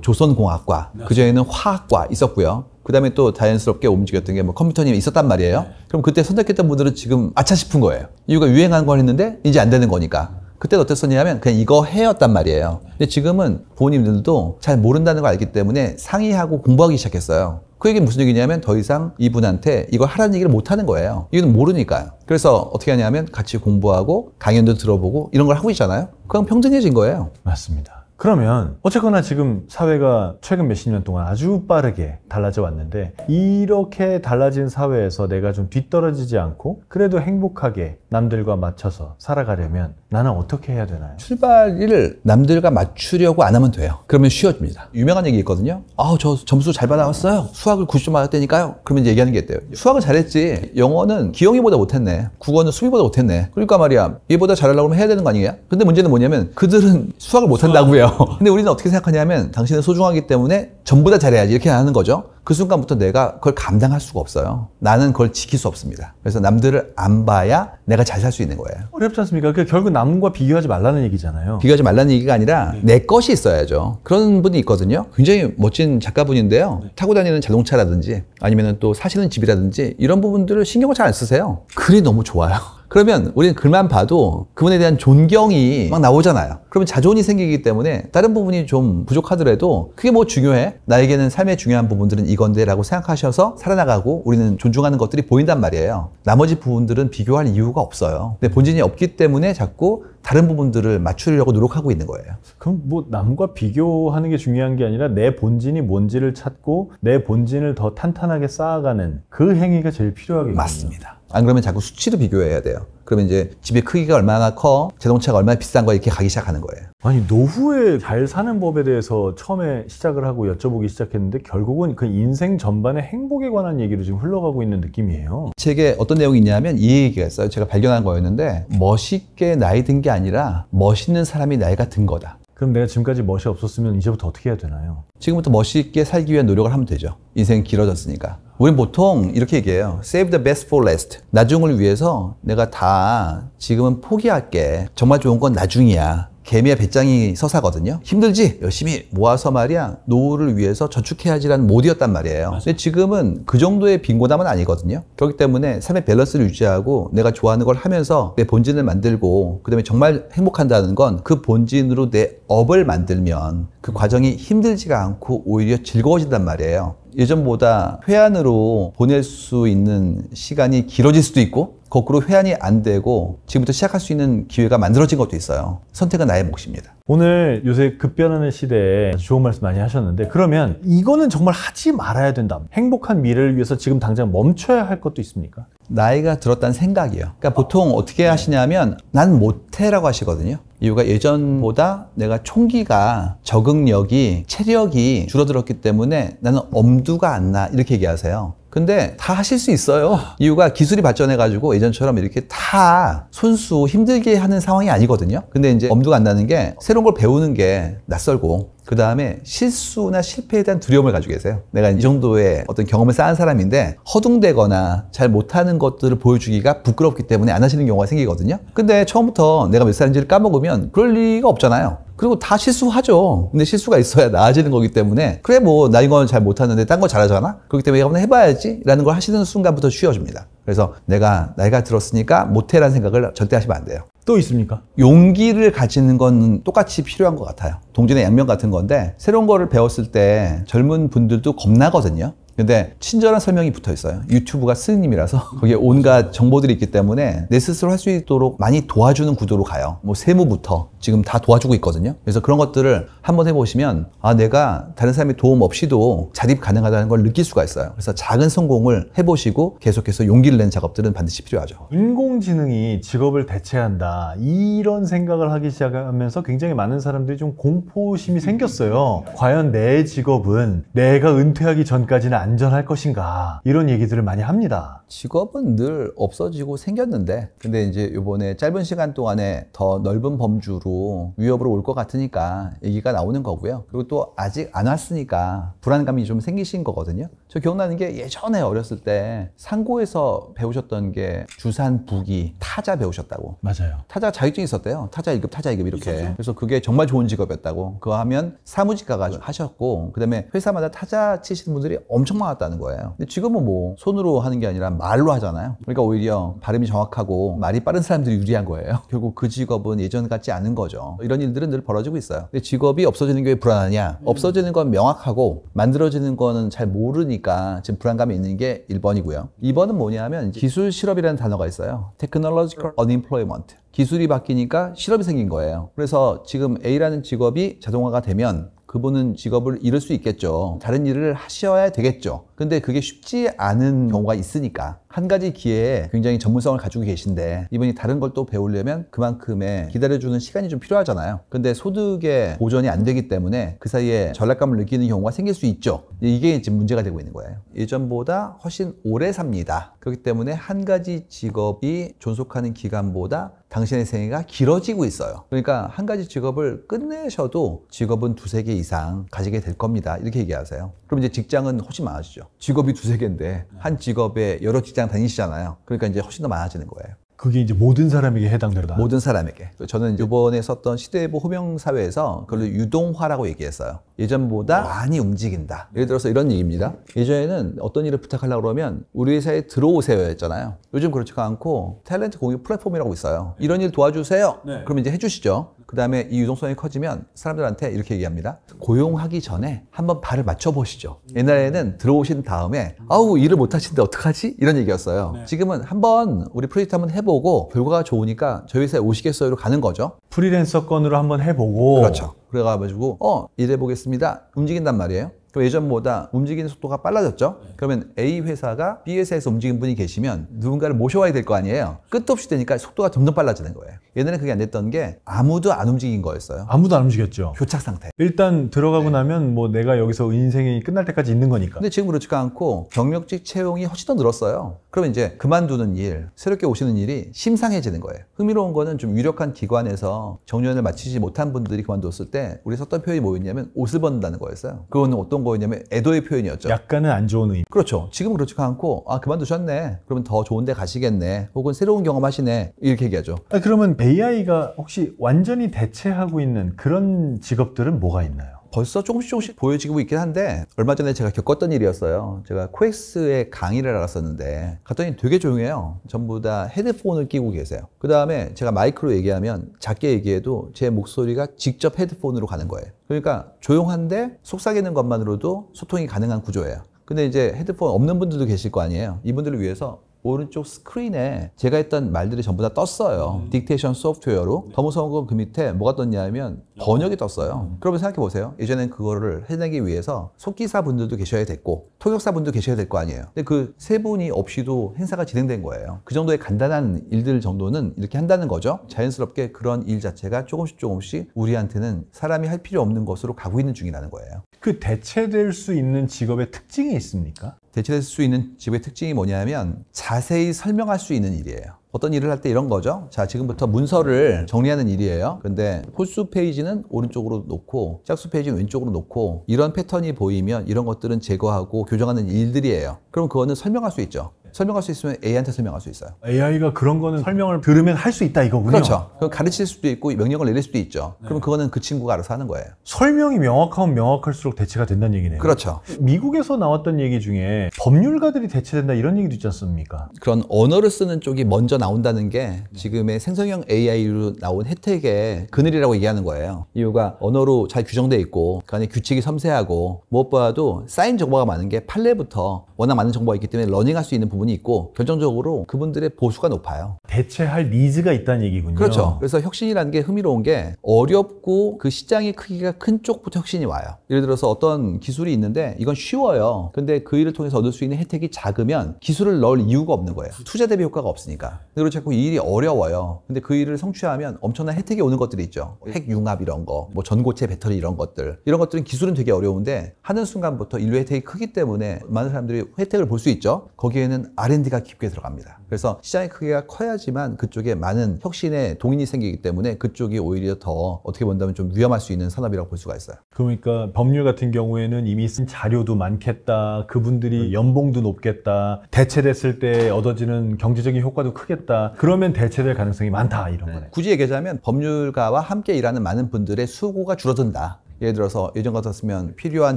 조선공학과, 그전에는 화학과 있었고요. 그 다음에 또 자연스럽게 움직였던 게 뭐 컴퓨터님이 있었단 말이에요. 그럼 그때 선택했던 분들은 지금 아차 싶은 거예요. 이유가 유행한 건 했는데 이제 안 되는 거니까. 그때는 어땠었냐면 그냥 이거 해였단 말이에요. 근데 지금은 부모님들도 잘 모른다는 걸 알기 때문에 상의하고 공부하기 시작했어요. 그 얘기는 무슨 얘기냐면 더 이상 이분한테 이걸 하라는 얘기를 못 하는 거예요. 이건 모르니까요. 그래서 어떻게 하냐면 같이 공부하고 강연도 들어보고 이런 걸 하고 있잖아요. 그럼 평등해진 거예요. 맞습니다. 그러면 어쨌거나 지금 사회가 최근 몇십 년 동안 아주 빠르게 달라져 왔는데 이렇게 달라진 사회에서 내가 좀 뒤떨어지지 않고 그래도 행복하게 남들과 맞춰서 살아가려면 나는 어떻게 해야 되나요? 출발을 남들과 맞추려고 안 하면 돼요. 그러면 쉬워집니다. 유명한 얘기 있거든요. 저 점수 잘 받아왔어요. 수학을 90점 맞았다니까요. 그러면 이제 얘기하는 게 있대요. 수학은 잘했지. 영어는 기영이보다 못했네. 국어는 수미보다 못했네. 그러니까 말이야. 얘보다 잘하려고 하면 해야 되는 거 아니에요? 근데 문제는 뭐냐면 그들은 수학을 못한다고요. 근데 우리는 어떻게 생각하냐면 당신은 소중하기 때문에 전부 다 잘해야지 이렇게 하는 거죠. 그 순간부터 내가 그걸 감당할 수가 없어요. 나는 그걸 지킬 수 없습니다. 그래서 남들을 안 봐야 내가 잘 살 수 있는 거예요. 어렵지 않습니까? 그러니까 결국 남과 비교하지 말라는 얘기잖아요. 비교하지 말라는 얘기가 아니라 내 것이 있어야죠. 그런 분이 있거든요. 굉장히 멋진 작가분인데요. 타고 다니는 자동차라든지 아니면 또 사시는 집이라든지 이런 부분들을 신경을 잘 안 쓰세요. 글이 너무 좋아요. 그러면 우리는 글만 봐도 그분에 대한 존경이 막 나오잖아요. 그러면 자존이 생기기 때문에 다른 부분이 좀 부족하더라도 그게 뭐 중요해? 나에게는 삶의 중요한 부분들은 이건데 라고 생각하셔서 살아나가고 우리는 존중하는 것들이 보인단 말이에요. 나머지 부분들은 비교할 이유가 없어요. 내 본진이 없기 때문에 자꾸 다른 부분들을 맞추려고 노력하고 있는 거예요. 그럼 뭐 남과 비교하는 게 중요한 게 아니라 내 본진이 뭔지를 찾고 내 본진을 더 탄탄하게 쌓아가는 그 행위가 제일 필요하겠군요. 맞습니다. 안 그러면 자꾸 수치로 비교해야 돼요. 그러면 이제 집의 크기가 얼마나 커, 자동차가 얼마나 비싼 거 이렇게 가기 시작하는 거예요. 아니 노후에 잘 사는 법에 대해서 처음에 시작을 하고 여쭤보기 시작했는데 결국은 그 인생 전반의 행복에 관한 얘기로 지금 흘러가고 있는 느낌이에요. 책에 어떤 내용이 있냐면 이 얘기가 있어요. 제가 발견한 거였는데 멋있게 나이 든 게 아니라 멋있는 사람이 나이가 든 거다. 그럼 내가 지금까지 멋이 없었으면 이제부터 어떻게 해야 되나요? 지금부터 멋있게 살기 위한 노력을 하면 되죠. 인생이 길어졌으니까. 우린 보통 이렇게 얘기해요. Save the best for last. 나중을 위해서 내가 다 지금은 포기할게. 정말 좋은 건 나중이야. 개미와 배짱이 서사거든요. 힘들지? 열심히 모아서 말이야 노후를 위해서 저축해야지라는 모드였단 말이에요. 근데 지금은 그 정도의 빈곤함은 아니거든요. 그렇기 때문에 삶의 밸런스를 유지하고 내가 좋아하는 걸 하면서 내 본진을 만들고 그 다음에 정말 행복한다는 건 그 본진으로 내 업을 만들면 그 과정이 힘들지가 않고 오히려 즐거워진단 말이에요. 예전보다 회한으로 보낼 수 있는 시간이 길어질 수도 있고 거꾸로 회한이 안 되고 지금부터 시작할 수 있는 기회가 만들어진 것도 있어요. 선택은 나의 몫입니다. 오늘 요새 급변하는 시대에 좋은 말씀 많이 하셨는데 그러면 이거는 정말 하지 말아야 된다. 행복한 미래를 위해서 지금 당장 멈춰야 할 것도 있습니까? 나이가 들었다는 생각이요. 그러니까 보통 어떻게 하시냐면 난 못해라고 하시거든요. 이유가 예전보다 내가 총기가 적응력이 체력이 줄어들었기 때문에 나는 엄두가 안 나 이렇게 얘기하세요. 근데 다 하실 수 있어요. 이유가 기술이 발전해가지고 예전처럼 이렇게 다 손수 힘들게 하는 상황이 아니거든요. 근데 이제 엄두가 안 나는 게 새로운 걸 배우는 게 낯설고 그 다음에 실수나 실패에 대한 두려움을 가지고 계세요. 내가 이 정도의 어떤 경험을 쌓은 사람인데 허둥대거나 잘 못하는 것들을 보여주기가 부끄럽기 때문에 안 하시는 경우가 생기거든요. 근데 처음부터 내가 몇 살인지를 까먹으면 그럴 리가 없잖아요. 그리고 다 실수하죠. 근데 실수가 있어야 나아지는 거기 때문에 그래 뭐 나 이건 잘 못하는데 딴 거 잘하잖아? 그렇기 때문에 한번 해봐야지 라는 걸 하시는 순간부터 쉬워집니다. 그래서 내가 나이가 들었으니까 못해라는 생각을 절대 하시면 안 돼요. 또 있습니까? 용기를 가지는 건 똑같이 필요한 것 같아요. 동전의 양면 같은 건데 새로운 거를 배웠을 때 젊은 분들도 겁나거든요. 근데 친절한 설명이 붙어 있어요. 유튜브가 스님이라서 거기에 온갖 정보들이 있기 때문에 내 스스로 할 수 있도록 많이 도와주는 구도로 가요. 뭐 세무부터 지금 다 도와주고 있거든요. 그래서 그런 것들을 한번 해보시면 아 내가 다른 사람의 도움 없이도 자립 가능하다는 걸 느낄 수가 있어요. 그래서 작은 성공을 해보시고 계속해서 용기를 내는 작업들은 반드시 필요하죠. 인공지능이 직업을 대체한다 이런 생각을 하기 시작하면서 굉장히 많은 사람들이 좀 공포심이 생겼어요. 과연 내 직업은 내가 은퇴하기 전까지는 안전할 것인가 이런 얘기들을 많이 합니다. 직업은 늘 없어지고 생겼는데 근데 이제 이번에 짧은 시간 동안에 더 넓은 범주로 위협으로 올 것 같으니까 얘기가 나오는 거고요. 그리고 또 아직 안 왔으니까 불안감이 좀 생기신 거거든요. 저 기억나는 게 예전에 어렸을 때 상고에서 배우셨던 게 주산, 부기, 타자 배우셨다고. 맞아요. 타자 자격증이 있었대요. 타자 1급, 타자 2급 이렇게. 있었죠? 그래서 그게 정말 좋은 직업이었다고. 그거 하면 사무직 가가지고 하셨고 그다음에 회사마다 타자 치시는 분들이 엄청 많았다는 거예요. 근데 지금은 뭐 손으로 하는 게 아니라 말로 하잖아요. 그러니까 오히려 발음이 정확하고 말이 빠른 사람들이 유리한 거예요. 결국 그 직업은 예전 같지 않은 거죠. 이런 일들은 늘 벌어지고 있어요. 근데 직업이 없어지는 게 왜 불안하냐? 없어지는 건 명확하고 만들어지는 거는 잘 모르니까 없으니까 지금 불안감이 있는 게 1번이고요. 2번은 뭐냐면 기술 실업이라는 단어가 있어요. Technological Unemployment. 기술이 바뀌니까 실업이 생긴 거예요. 그래서 지금 A라는 직업이 자동화가 되면 그분은 직업을 잃을 수 있겠죠. 다른 일을 하셔야 되겠죠. 근데 그게 쉽지 않은 경우가 있으니까 한 가지 기회에 굉장히 전문성을 가지고 계신데 이분이 다른 걸 또 배우려면 그만큼의 기다려주는 시간이 좀 필요하잖아요. 근데 소득의 보전이 안 되기 때문에 그 사이에 전락감을 느끼는 경우가 생길 수 있죠. 이게 지금 문제가 되고 있는 거예요. 예전보다 훨씬 오래 삽니다. 그렇기 때문에 한 가지 직업이 존속하는 기간보다 당신의 생애가 길어지고 있어요. 그러니까 한 가지 직업을 끝내셔도 직업은 두세 개 이상 가지게 될 겁니다. 이렇게 얘기하세요. 그럼 이제 직장은 훨씬 많아지죠. 직업이 두세 개인데 한 직업에 여러 직장 다니시잖아요. 그러니까 이제 훨씬 더 많아지는 거예요. 그게 이제 모든 사람에게 해당된다. 모든 사람에게. 저는 이번에 썼던 시대부 호명사회에서 그걸 유동화라고 얘기했어요. 예전보다 많이 움직인다. 예를 들어서 이런 얘기입니다. 예전에는 어떤 일을 부탁하려고 그러면 우리 회사에 들어오세요 했잖아요. 요즘 그렇지가 않고 탤런트 공유 플랫폼이라고 있어요. 이런 일 도와주세요. 그러면 이제 해주시죠. 그 다음에 이 유동성이 커지면 사람들한테 이렇게 얘기합니다. 고용하기 전에 한번 발을 맞춰보시죠. 옛날에는 들어오신 다음에 아우 일을 못하시는데 어떡하지? 이런 얘기였어요. 지금은 한번 우리 프로젝트 한번 해보고 결과가 좋으니까 저희 회사에 오시겠어요로 가는 거죠. 프리랜서 건으로 한번 해보고. 그렇죠. 그래가지고 일해보겠습니다. 움직인단 말이에요. 그럼 예전보다 움직이는 속도가 빨라졌죠? 그러면 A 회사가 B 회사에서 움직인 분이 계시면 누군가를 모셔와야 될 거 아니에요? 끝도 없이 되니까 속도가 점점 빨라지는 거예요. 예전에 그게 안 됐던 게 아무도 안 움직인 거였어요. 아무도 안 움직였죠. 교착 상태. 일단 들어가고 나면 뭐 내가 여기서 인생이 끝날 때까지 있는 거니까. 근데 지금 그렇지가 않고 경력직 채용이 훨씬 더 늘었어요. 그러면 이제 그만두는 일, 새롭게 오시는 일이 심상해지는 거예요. 흥미로운 거는 좀 유력한 기관에서 정년을 마치지 못한 분들이 그만뒀을 때 우리 썼던 표현이 뭐였냐면 옷을 벗는다는 거였어요. 그거는 어떤 거였냐면 애도의 표현이었죠. 약간은 안 좋은 의미. 그렇죠. 지금 그렇지가 않고 그만두셨네. 그러면 더 좋은 데 가시겠네. 혹은 새로운 경험하시네. 이렇게 얘기하죠. 그러면 AI가 혹시 완전히 대체하고 있는 그런 직업들은 뭐가 있나요? 벌써 조금씩 보여지고 있긴 한데 얼마 전에 제가 겪었던 일이었어요. 제가 코엑스에 강의를 알았었는데 갔더니 되게 조용해요. 전부 다 헤드폰을 끼고 계세요. 그 다음에 제가 마이크로 얘기하면 작게 얘기해도 제 목소리가 직접 헤드폰으로 가는 거예요. 그러니까 조용한데 속삭이는 것만으로도 소통이 가능한 구조예요. 근데 이제 헤드폰 없는 분들도 계실 거 아니에요. 이분들을 위해서 오른쪽 스크린에 제가 했던 말들이 전부 다 떴어요. 딕테이션 소프트웨어로. 더 무서운 건 그 밑에 뭐가 떴냐면 번역이 떴어요. 그러면 생각해 보세요. 예전엔 그거를 해내기 위해서 속기사 분들도 계셔야 됐고 통역사 분도 계셔야 될 거 아니에요. 근데 그 세 분이 없이도 행사가 진행된 거예요. 그 정도의 간단한 일들 정도는 이렇게 한다는 거죠. 자연스럽게 그런 일 자체가 조금씩 우리한테는 사람이 할 필요 없는 것으로 가고 있는 중이라는 거예요. 그 대체될 수 있는 직업의 특징이 있습니까? 대체될 수 있는 직업의 특징이 뭐냐면 자세히 설명할 수 있는 일이에요. 어떤 일을 할 때 이런 거죠. 자, 지금부터 문서를 정리하는 일이에요. 근데 홀수 페이지는 오른쪽으로 놓고 짝수 페이지는 왼쪽으로 놓고 이런 패턴이 보이면 이런 것들은 제거하고 교정하는 일들이에요. 그럼 그거는 설명할 수 있죠. 설명할 수 있으면 A한테 설명할 수 있어요. AI가 그런 거는 설명을 들으면 할 수 있다 이거군요. 그렇죠. 그럼 가르칠 수도 있고 명령을 내릴 수도 있죠. 그럼 그거는 그 친구가 알아서 하는 거예요. 설명이 명확하면 명확할수록 대체가 된다는 얘기네요. 그렇죠. 미국에서 나왔던 얘기 중에 법률가들이 대체된다 이런 얘기도 있지 않습니까? 그런 언어를 쓰는 쪽이 먼저 나온다는 게 지금의 생성형 AI로 나온 혜택의 그늘이라고 얘기하는 거예요. 이유가 언어로 잘 규정돼 있고 그 안에 규칙이 섬세하고 무엇보다도 쌓인 정보가 많은 게 판례부터 워낙 많은 정보가 있기 때문에 러닝할 수 있는 부분이 있고 결정적으로 그분들의 보수가 높아요. 대체할 니즈가 있다는 얘기군요. 그렇죠. 그래서 혁신이라는 게 흥미로운 게 어렵고 그 시장의 크기가 큰 쪽부터 혁신이 와요. 예를 들어서 어떤 기술이 있는데 이건 쉬워요. 근데 그 일을 통해서 얻을 수 있는 혜택이 작으면 기술을 넣을 이유가 없는 거예요. 투자 대비 효과가 없으니까. 그리고 자꾸 이 일이 어려워요. 근데 그 일을 성취하면 엄청난 혜택이 오는 것들이 있죠. 핵융합 이런 거, 뭐 전고체 배터리 이런 것들. 이런 것들은 기술은 되게 어려운데 하는 순간부터 인류 혜택이 크기 때문에 많은 사람들이 혜택을 볼 수 있죠. 거기에는 R&D가 깊게 들어갑니다. 그래서 시장의 크기가 커야지만 그쪽에 많은 혁신의 동인이 생기기 때문에 그쪽이 오히려 더 어떻게 본다면 좀 위험할 수 있는 산업이라고 볼 수가 있어요. 그러니까 법률 같은 경우에는 이미 쓴 자료도 많겠다. 그분들이 연봉도 높겠다. 대체됐을 때 얻어지는 경제적인 효과도 크겠다. 그러면 대체될 가능성이 많다 이런 거네. 굳이 얘기하자면 법률가와 함께 일하는 많은 분들의 수고가 줄어든다. 예를 들어서 예전 같았으면 필요한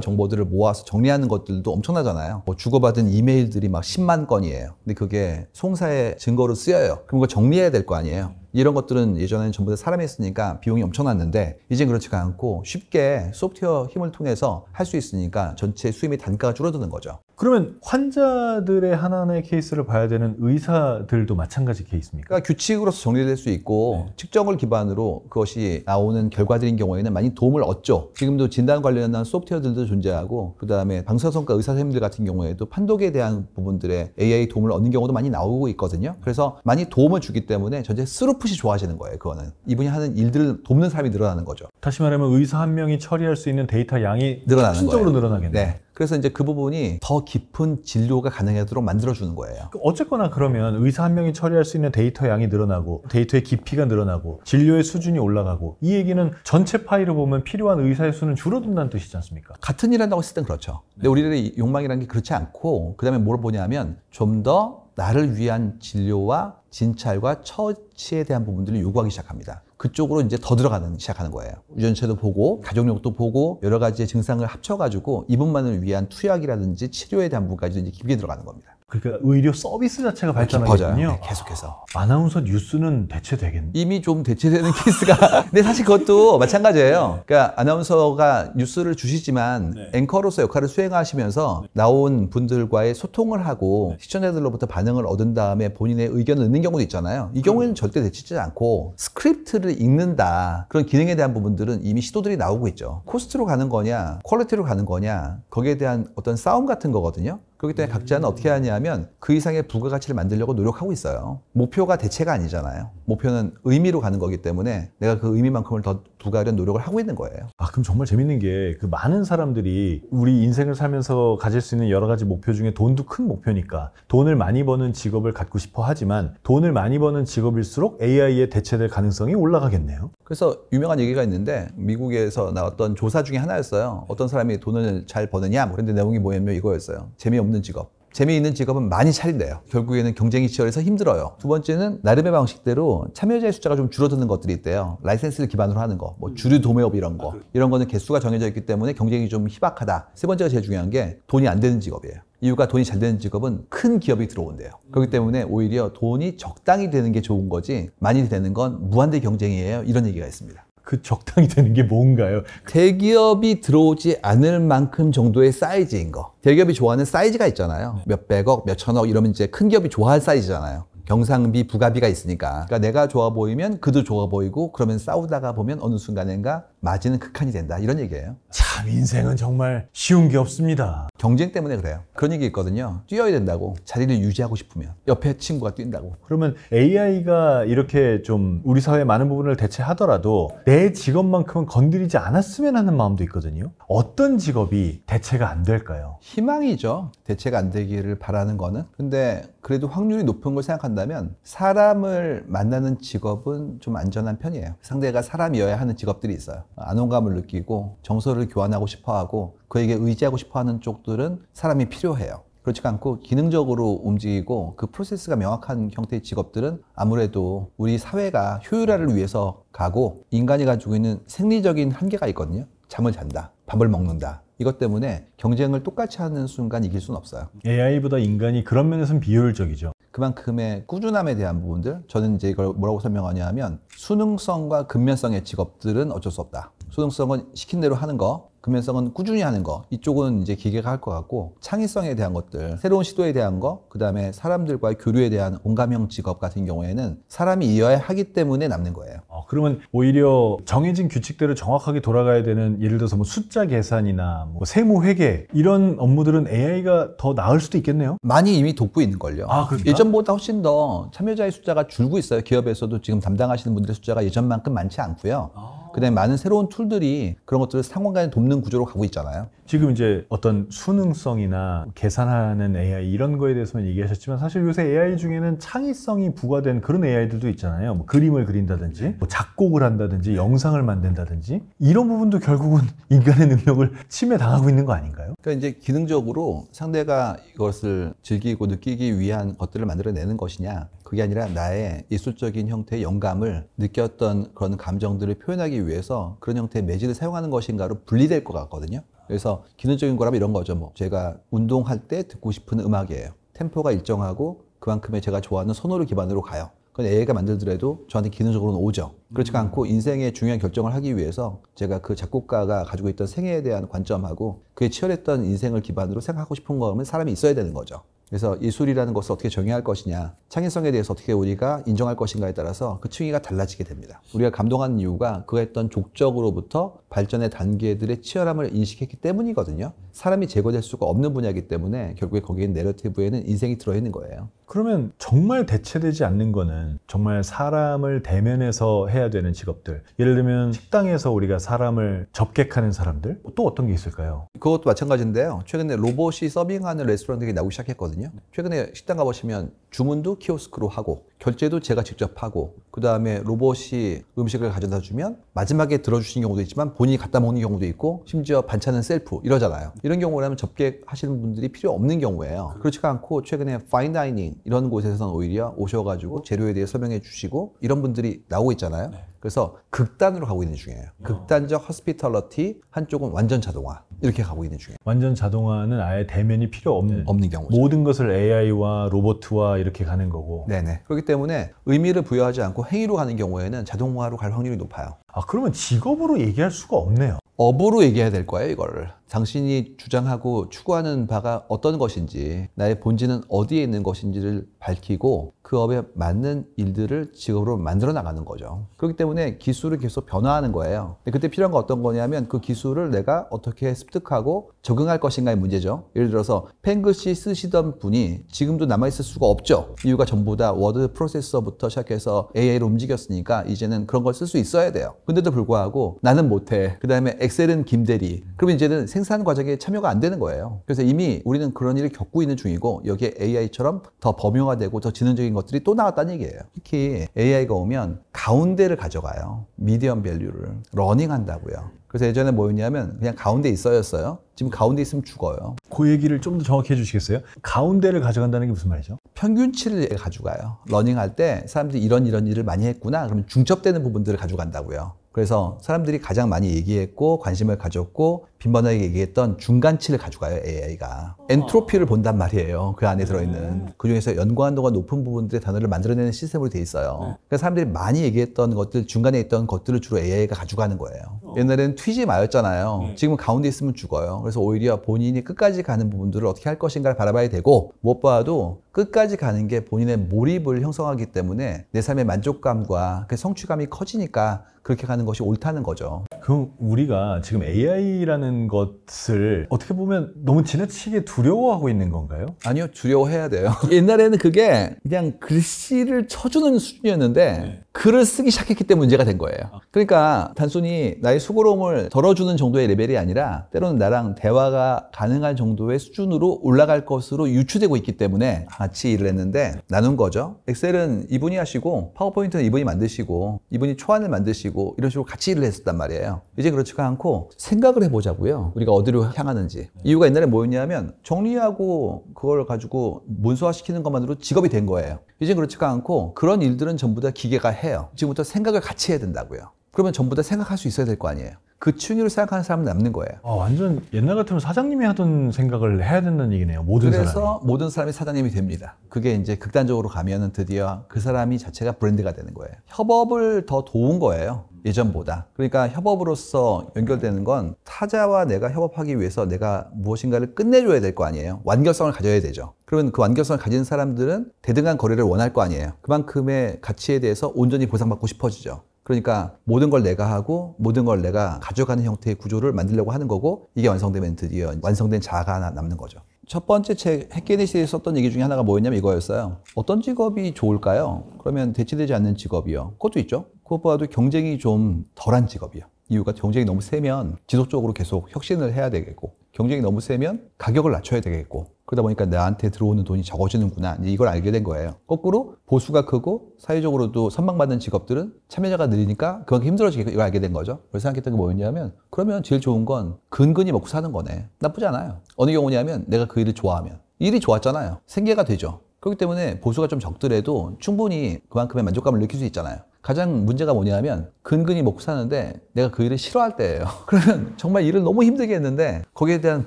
정보들을 모아서 정리하는 것들도 엄청나잖아요. 뭐 주고받은 이메일들이 막 10만 건이에요. 근데 그게 송사의 증거로 쓰여요. 그럼 그거 정리해야 될 거 아니에요. 이런 것들은 예전에는 전부 다 사람이 했으니까 비용이 엄청났는데 이젠 그렇지가 않고 쉽게 소프트웨어 힘을 통해서 할 수 있으니까 전체 수입의 단가가 줄어드는 거죠. 그러면 환자들의 하나하나의 케이스를 봐야 되는 의사들도 마찬가지 케이스입니까? 그러니까 규칙으로서 정리될 수 있고 측정을 기반으로 그것이 나오는 결과들인 경우에는 많이 도움을 얻죠. 지금도 진단 관련한 소프트웨어들도 존재하고 그다음에 방사선과 의사 선생님들 같은 경우에도 판독에 대한 부분들의 AI 도움을 얻는 경우도 많이 나오고 있거든요. 그래서 많이 도움을 주기 때문에 전체 스루풋이 좋아지는 거예요. 그거는 이분이 하는 일들을 돕는 사람이 늘어나는 거죠. 다시 말하면 의사 한 명이 처리할 수 있는 데이터 양이 늘어나는 혁신적으로 거예요. 늘어나겠네요. 네. 그래서 이제 그 부분이 더 깊은 진료가 가능하도록 만들어주는 거예요. 어쨌거나 그러면 의사 한 명이 처리할 수 있는 데이터 양이 늘어나고 데이터의 깊이가 늘어나고 진료의 수준이 올라가고 이 얘기는 전체 파일을 보면 필요한 의사의 수는 줄어든다는 뜻이지 않습니까? 같은 일 한다고 했을 땐 그렇죠. 근데 우리들의 욕망이라는 게 그렇지 않고 그 다음에 뭘 보냐면 좀 더 나를 위한 진료와 진찰과 처치에 대한 부분들을 요구하기 시작합니다. 그쪽으로 이제 더 시작하는 거예요. 유전체도 보고 가족력도 보고 여러 가지의 증상을 합쳐가지고 이분만을 위한 투약이라든지 치료에 대한 부분까지 이제 깊게 들어가는 겁니다. 그러니까 의료 서비스 자체가 발전하겠군요. 네, 계속해서. 아나운서 뉴스는 대체되겠네. 이미 좀 대체되는 케이스가 근데 사실 그것도 마찬가지예요. 그러니까 아나운서가 뉴스를 주시지만 앵커로서 역할을 수행하시면서 나온 분들과의 소통을 하고 시청자들로부터 반응을 얻은 다음에 본인의 의견을 넣는 경우도 있잖아요. 이 경우에는 절대 대체되지 않고 스크립트를 읽는다. 그런 기능에 대한 부분들은 이미 시도들이 나오고 있죠. 코스트로 가는 거냐 퀄리티로 가는 거냐 거기에 대한 어떤 싸움 같은 거거든요. 그렇기 때문에 각자는 어떻게 하냐면 그 이상의 부가가치를 만들려고 노력하고 있어요. 목표가 대체가 아니잖아요. 목표는 의미로 가는 거기 때문에 내가 그 의미만큼을 더 부가하려는 노력을 하고 있는 거예요. 그럼 정말 재밌는 게 그 많은 사람들이 우리 인생을 살면서 가질 수 있는 여러 가지 목표 중에 돈도 큰 목표니까 돈을 많이 버는 직업을 갖고 싶어 하지만 돈을 많이 버는 직업일수록 AI에 대체될 가능성이 올라가겠네요. 그래서 유명한 얘기가 있는데 미국에서 나왔던 조사 중에 하나였어요. 어떤 사람이 돈을 잘 버느냐? 그런데 내용이 뭐냐면 이거였어요. 재미없는 직업. 재미있는 직업은 많이 차린대요. 결국에는 경쟁이 치열해서 힘들어요. 두 번째는 나름의 방식대로 참여자의 숫자가 좀 줄어드는 것들이 있대요. 라이센스를 기반으로 하는 거, 뭐 주류 도매업 이런 거. 이런 거는 개수가 정해져 있기 때문에 경쟁이 좀 희박하다. 세 번째가 제일 중요한 게 돈이 안 되는 직업이에요. 이유가 돈이 잘 되는 직업은 큰 기업이 들어온대요. 그렇기 때문에 오히려 돈이 적당히 되는 게 좋은 거지 많이 되는 건 무한대 경쟁이에요. 이런 얘기가 있습니다. 그 적당히 되는 게 뭔가요? 대기업이 들어오지 않을 만큼 정도의 사이즈인 거. 대기업이 좋아하는 사이즈가 있잖아요. 몇백억, 몇천억 이러면 이제 큰 기업이 좋아할 사이즈잖아요. 경상비, 부가비가 있으니까. 그러니까 내가 좋아 보이면 그도 좋아 보이고 그러면 싸우다가 보면 어느 순간인가 맞이는 극한이 된다. 이런 얘기예요. 참 인생은 정말 쉬운 게 없습니다. 경쟁 때문에 그래요. 그런 얘기 있거든요. 뛰어야 된다고. 자리를 유지하고 싶으면. 옆에 친구가 뛴다고. 그러면 AI가 이렇게 좀 우리 사회의 많은 부분을 대체하더라도 내 직업만큼은 건드리지 않았으면 하는 마음도 있거든요. 어떤 직업이 대체가 안 될까요? 희망이죠. 대체가 안 되기를 바라는 거는. 근데 그래도 확률이 높은 걸 생각한다면 사람을 만나는 직업은 좀 안전한 편이에요. 상대가 사람이어야 하는 직업들이 있어요. 안온감을 느끼고 정서를 교환하고 싶어하고 그에게 의지하고 싶어하는 쪽들은 사람이 필요해요. 그렇지 않고 기능적으로 움직이고 그 프로세스가 명확한 형태의 직업들은 아무래도 우리 사회가 효율화를 위해서 가고 인간이 가지고 있는 생리적인 한계가 있거든요. 잠을 잔다, 밥을 먹는다. 이것 때문에 경쟁을 똑같이 하는 순간 이길 수는 없어요. AI보다 인간이 그런 면에서는 비효율적이죠. 그만큼의 꾸준함에 대한 부분들, 저는 이제 이걸 뭐라고 설명하냐 하면 수능성과 근면성의 직업들은 어쩔 수 없다. 수능성은 시킨 대로 하는 거, 근면성은 꾸준히 하는 거, 이쪽은 이제 기계가 할 것 같고 창의성에 대한 것들, 새로운 시도에 대한 거, 그 다음에 사람들과의 교류에 대한 온감형 직업 같은 경우에는 사람이 이어야 하기 때문에 남는 거예요. 그러면 오히려 정해진 규칙대로 정확하게 돌아가야 되는 예를 들어서 뭐 숫자 계산이나 뭐 세무 회계 이런 업무들은 AI가 더 나을 수도 있겠네요. 많이 이미 돕고 있는걸요. 그렇습니까? 예전보다 훨씬 더 참여자의 숫자가 줄고 있어요. 기업에서도 지금 담당하시는 분들의 숫자가 예전만큼 많지 않고요. 그다음에 많은 새로운 툴들이 그런 것들을 상호간에 돕는 구조로 가고 있잖아요. 지금 이제 어떤 수능성이나 계산하는 AI 이런 거에 대해서만 얘기하셨지만 사실 요새 AI 중에는 창의성이 부과된 그런 AI들도 있잖아요. 뭐 그림을 그린다든지 뭐 작곡을 한다든지 영상을 만든다든지 이런 부분도 결국은 인간의 능력을 침해당하고 있는 거 아닌가요? 그러니까 이제 기능적으로 상대가 이것을 즐기고 느끼기 위한 것들을 만들어내는 것이냐 그게 아니라 나의 예술적인 형태의 영감을 느꼈던 그런 감정들을 표현하기 위해서 그런 형태의 매질을 사용하는 것인가로 분리될 것 같거든요. 그래서 기능적인 거라면 이런 거죠. 뭐 제가 운동할 때 듣고 싶은 음악이에요. 템포가 일정하고 그만큼의 제가 좋아하는 선호를 기반으로 가요. 그건 AI가 만들더라도 저한테 기능적으로는 오죠. 그렇지 않고 인생의 중요한 결정을 하기 위해서 제가 그 작곡가가 가지고 있던 생애에 대한 관점하고 그의 치열했던 인생을 기반으로 생각하고 싶은 거면 사람이 있어야 되는 거죠. 그래서 예술이라는 것을 어떻게 정의할 것이냐, 창의성에 대해서 어떻게 우리가 인정할 것인가에 따라서 그 층위가 달라지게 됩니다. 우리가 감동하는 이유가 그가 했던 족적으로부터 발전의 단계들의 치열함을 인식했기 때문이거든요. 사람이 제거될 수가 없는 분야이기 때문에 결국에 거기에 내러티브에는 인생이 들어있는 거예요. 그러면 정말 대체되지 않는 거는 정말 사람을 대면해서 해야 되는 직업들. 예를 들면 식당에서 우리가 사람을 접객하는 사람들. 또 어떤 게 있을까요? 그것도 마찬가지인데요. 최근에 로봇이 서빙하는 레스토랑들이 나오기 시작했거든요. 최근에 식당 가보시면 주문도 키오스크로 하고 결제도 제가 직접 하고 그 다음에 로봇이 음식을 가져다 주면 마지막에 들어주시는 경우도 있지만 본인이 갖다 먹는 경우도 있고 심지어 반찬은 셀프 이러잖아요. 이런 경우라면 접객하시는 분들이 필요 없는 경우예요. 그렇지가 않고 최근에 파인 다이닝 이런 곳에서는 오히려 오셔가지고 재료에 대해 설명해 주시고 이런 분들이 나오고 있잖아요. 그래서 극단으로 가고 있는 중이에요. 극단적 허스피털러티, 한쪽은 완전 자동화 이렇게 가고 있는 중이에요. 완전 자동화는 아예 대면이 필요 없는 경우죠. 모든 것을 AI와 로봇화 이렇게 가는 거고. 네네. 그렇기 때문에 의미를 부여하지 않고 행위로 가는 경우에는 자동화로 갈 확률이 높아요. 그러면 직업으로 얘기할 수가 없네요. 업으로 얘기해야 될 거예요, 이거를. 당신이 주장하고 추구하는 바가 어떤 것인지, 나의 본질은 어디에 있는 것인지를 밝히고 그 업에 맞는 일들을 직업으로 만들어 나가는 거죠. 그렇기 때문에 기술을 계속 변화하는 거예요. 근데 그때 필요한 건 어떤 거냐면 그 기술을 내가 어떻게 습득하고 적응할 것인가의 문제죠. 예를 들어서 펜글씨 쓰시던 분이 지금도 남아있을 수가 없죠. 이유가 전부 다 워드 프로세서부터 시작해서 AI로 움직였으니까 이제는 그런 걸 쓸 수 있어야 돼요. 근데도 불구하고 나는 못해. 그 다음에 엑셀은 김대리. 그러면 이제는 생산 과정에 참여가 안 되는 거예요. 그래서 이미 우리는 그런 일을 겪고 있는 중이고 여기에 AI처럼 더 범용화되고 더 지능적인 것들이 또 나왔다는 얘기예요. 특히 AI가 오면 가운데를 가져가요. 미디엄 밸류를 러닝한다고요. 그래서 예전에 뭐였냐면 그냥 가운데 있어였어요. 지금 가운데 있으면 죽어요. 그 얘기를 좀 더 정확히 해주시겠어요? 가운데를 가져간다는 게 무슨 말이죠? 평균치를 가져가요. 러닝할 때 사람들이 이런 일을 많이 했구나. 그러면 중첩되는 부분들을 가져간다고요. 그래서 사람들이 가장 많이 얘기했고 관심을 가졌고 빈번하게 얘기했던 중간치를 가져가요, AI가. 엔트로피를 본단 말이에요. 그 안에 들어있는. 그중에서 연관도가 높은 부분들의 단어를 만들어내는 시스템으로 돼 있어요. 그래서 사람들이 많이 얘기했던 것들, 중간에 있던 것들을 주로 AI가 가져가는 거예요. 옛날에는 튀지 마였잖아요. 지금은 가운데 있으면 죽어요. 그래서 오히려 본인이 끝까지 가는 부분들을 어떻게 할 것인가를 바라봐야 되고 무엇보다도 끝까지 가는 게 본인의 몰입을 형성하기 때문에 내 삶의 만족감과 그 성취감이 커지니까 그렇게 가는 것이 옳다는 거죠. 그럼 우리가 지금 AI라는 것을 어떻게 보면 너무 지나치게 두려워하고 있는 건가요? 아니요, 두려워해야 돼요. 옛날에는 그게 그냥 글씨를 쳐주는 수준이었는데 글을 쓰기 시작했기 때문에 문제가 된 거예요. 그러니까 단순히 나의 수고로움을 덜어주는 정도의 레벨이 아니라 때로는 나랑 대화가 가능한 정도의 수준으로 올라갈 것으로 유추되고 있기 때문에 같이 일을 했는데 나눈 거죠. 엑셀은 이분이 하시고 파워포인트는 이분이 만드시고 이분이 초안을 만드시고 이런 식으로 같이 일을 했었단 말이에요. 이제 그렇지가 않고 생각을 해보자고요. 우리가 어디로 향하는지. 이유가 옛날에 뭐였냐면 정리하고 그걸 가지고 문서화시키는 것만으로 직업이 된 거예요. 이제 그렇지가 않고 그런 일들은 전부 다 기계가 해요. 지금부터 생각을 같이 해야 된다고요. 그러면 전부 다 생각할 수 있어야 될 거 아니에요. 그 층위로 생각하는 사람은 남는 거예요. 완전 옛날 같으면 사장님이 하던 생각을 해야 된다는 얘기네요. 모든 사람이. 그래서 모든 사람이 사장님이 됩니다. 그게 이제 극단적으로 가면은 드디어 그 사람이 자체가 브랜드가 되는 거예요. 협업을 더 도운 거예요. 예전보다. 그러니까 협업으로서 연결되는 건 타자와 내가 협업하기 위해서 내가 무엇인가를 끝내줘야 될 거 아니에요. 완결성을 가져야 되죠. 그러면 그 완결성을 가진 사람들은 대등한 거래를 원할 거 아니에요. 그만큼의 가치에 대해서 온전히 보상받고 싶어지죠. 그러니까 모든 걸 내가 하고 모든 걸 내가 가져가는 형태의 구조를 만들려고 하는 거고 이게 완성되면 드디어 완성된 자아가 하나 남는 거죠. 첫 번째 책 핵게니시에 썼던 얘기 중에 하나가 뭐였냐면 이거였어요. 어떤 직업이 좋을까요? 그러면 대체되지 않는 직업이요. 그것도 있죠. 그것보다도 경쟁이 좀 덜한 직업이요. 이유가 경쟁이 너무 세면 지속적으로 계속 혁신을 해야 되겠고 경쟁이 너무 세면 가격을 낮춰야 되겠고 그러다 보니까 나한테 들어오는 돈이 적어지는구나 이걸 알게 된 거예요. 거꾸로 보수가 크고 사회적으로도 선망받는 직업들은 참여자가 느리니까 그만큼 힘들어지게 이걸 알게 된 거죠. 그래서 생각했던 게 뭐였냐면 그러면 제일 좋은 건 근근히 먹고 사는 거네. 나쁘지 않아요. 어느 경우냐면 내가 그 일을 좋아하면 일이 좋았잖아요. 생계가 되죠. 그렇기 때문에 보수가 좀 적더라도 충분히 그만큼의 만족감을 느낄 수 있잖아요. 가장 문제가 뭐냐면 근근히 먹고 사는데 내가 그 일을 싫어할 때예요. 그러면 정말 일을 너무 힘들게 했는데 거기에 대한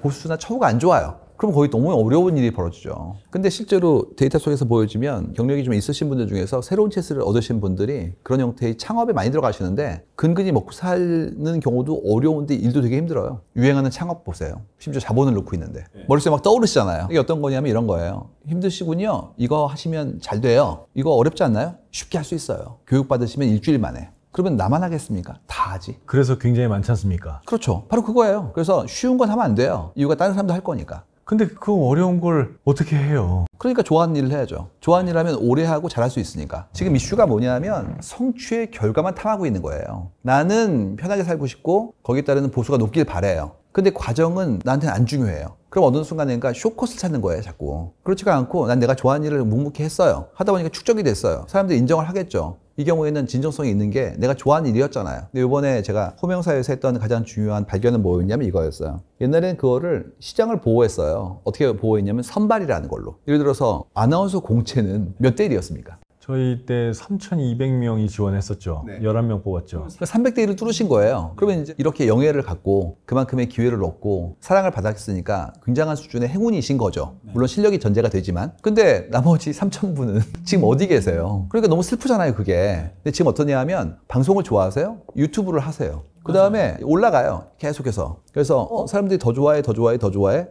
보수나 처우가 안 좋아요. 그럼 거의 너무 어려운 일이 벌어지죠. 근데 실제로 데이터 속에서 보여지면 경력이 좀 있으신 분들 중에서 새로운 채스를 얻으신 분들이 그런 형태의 창업에 많이 들어가시는데 근근히 먹고 사는 경우도 어려운데 일도 되게 힘들어요. 유행하는 창업 보세요. 심지어 자본을 넣고 있는데 머릿속에 막 떠오르시잖아요. 이게 어떤 거냐면 이런 거예요. 힘드시군요. 이거 하시면 잘 돼요. 이거 어렵지 않나요? 쉽게 할 수 있어요. 교육 받으시면 일주일 만에. 그러면 나만 하겠습니까? 다 하지. 그래서 굉장히 많지 않습니까? 그렇죠. 바로 그거예요. 그래서 쉬운 건 하면 안 돼요. 이유가 다른 사람도 할 거니까. 근데 그 어려운 걸 어떻게 해요? 그러니까 좋아하는 일을 해야죠. 좋아하는 일을 하면 오래 하고 잘할 수 있으니까. 지금 이슈가 뭐냐면 성취의 결과만 탐하고 있는 거예요. 나는 편하게 살고 싶고 거기에 따르는 보수가 높길 바라요. 근데 과정은 나한테는 안 중요해요. 그럼 어느 순간인가 쇼컷을 찾는 거예요, 자꾸. 그렇지가 않고 난 내가 좋아하는 일을 묵묵히 했어요. 하다 보니까 축적이 됐어요. 사람들이 인정을 하겠죠. 이 경우에는 진정성이 있는 게 내가 좋아하는 일이었잖아요. 근데 이번에 제가 호명사에서 했던 가장 중요한 발견은 뭐였냐면 이거였어요. 옛날에는 그거를 시장을 보호했어요. 어떻게 보호했냐면 선발이라는 걸로. 예를 들어서 아나운서 공채는 몇 대 1이었습니까? 저희 때 3,200명이 지원했었죠. 네. 11명 뽑았죠. 300대 1을 뚫으신 거예요. 그러면 이제 이렇게 영예를 갖고 그만큼의 기회를 얻고 사랑을 받았으니까 굉장한 수준의 행운이신 거죠. 물론 실력이 전제가 되지만. 근데 나머지 3,000분은 지금 어디 계세요? 그러니까 너무 슬프잖아요, 그게. 근데 지금 어떠냐 하면 방송을 좋아하세요? 유튜브를 하세요. 그 다음에 올라가요. 계속해서. 그래서 사람들이 더 좋아해.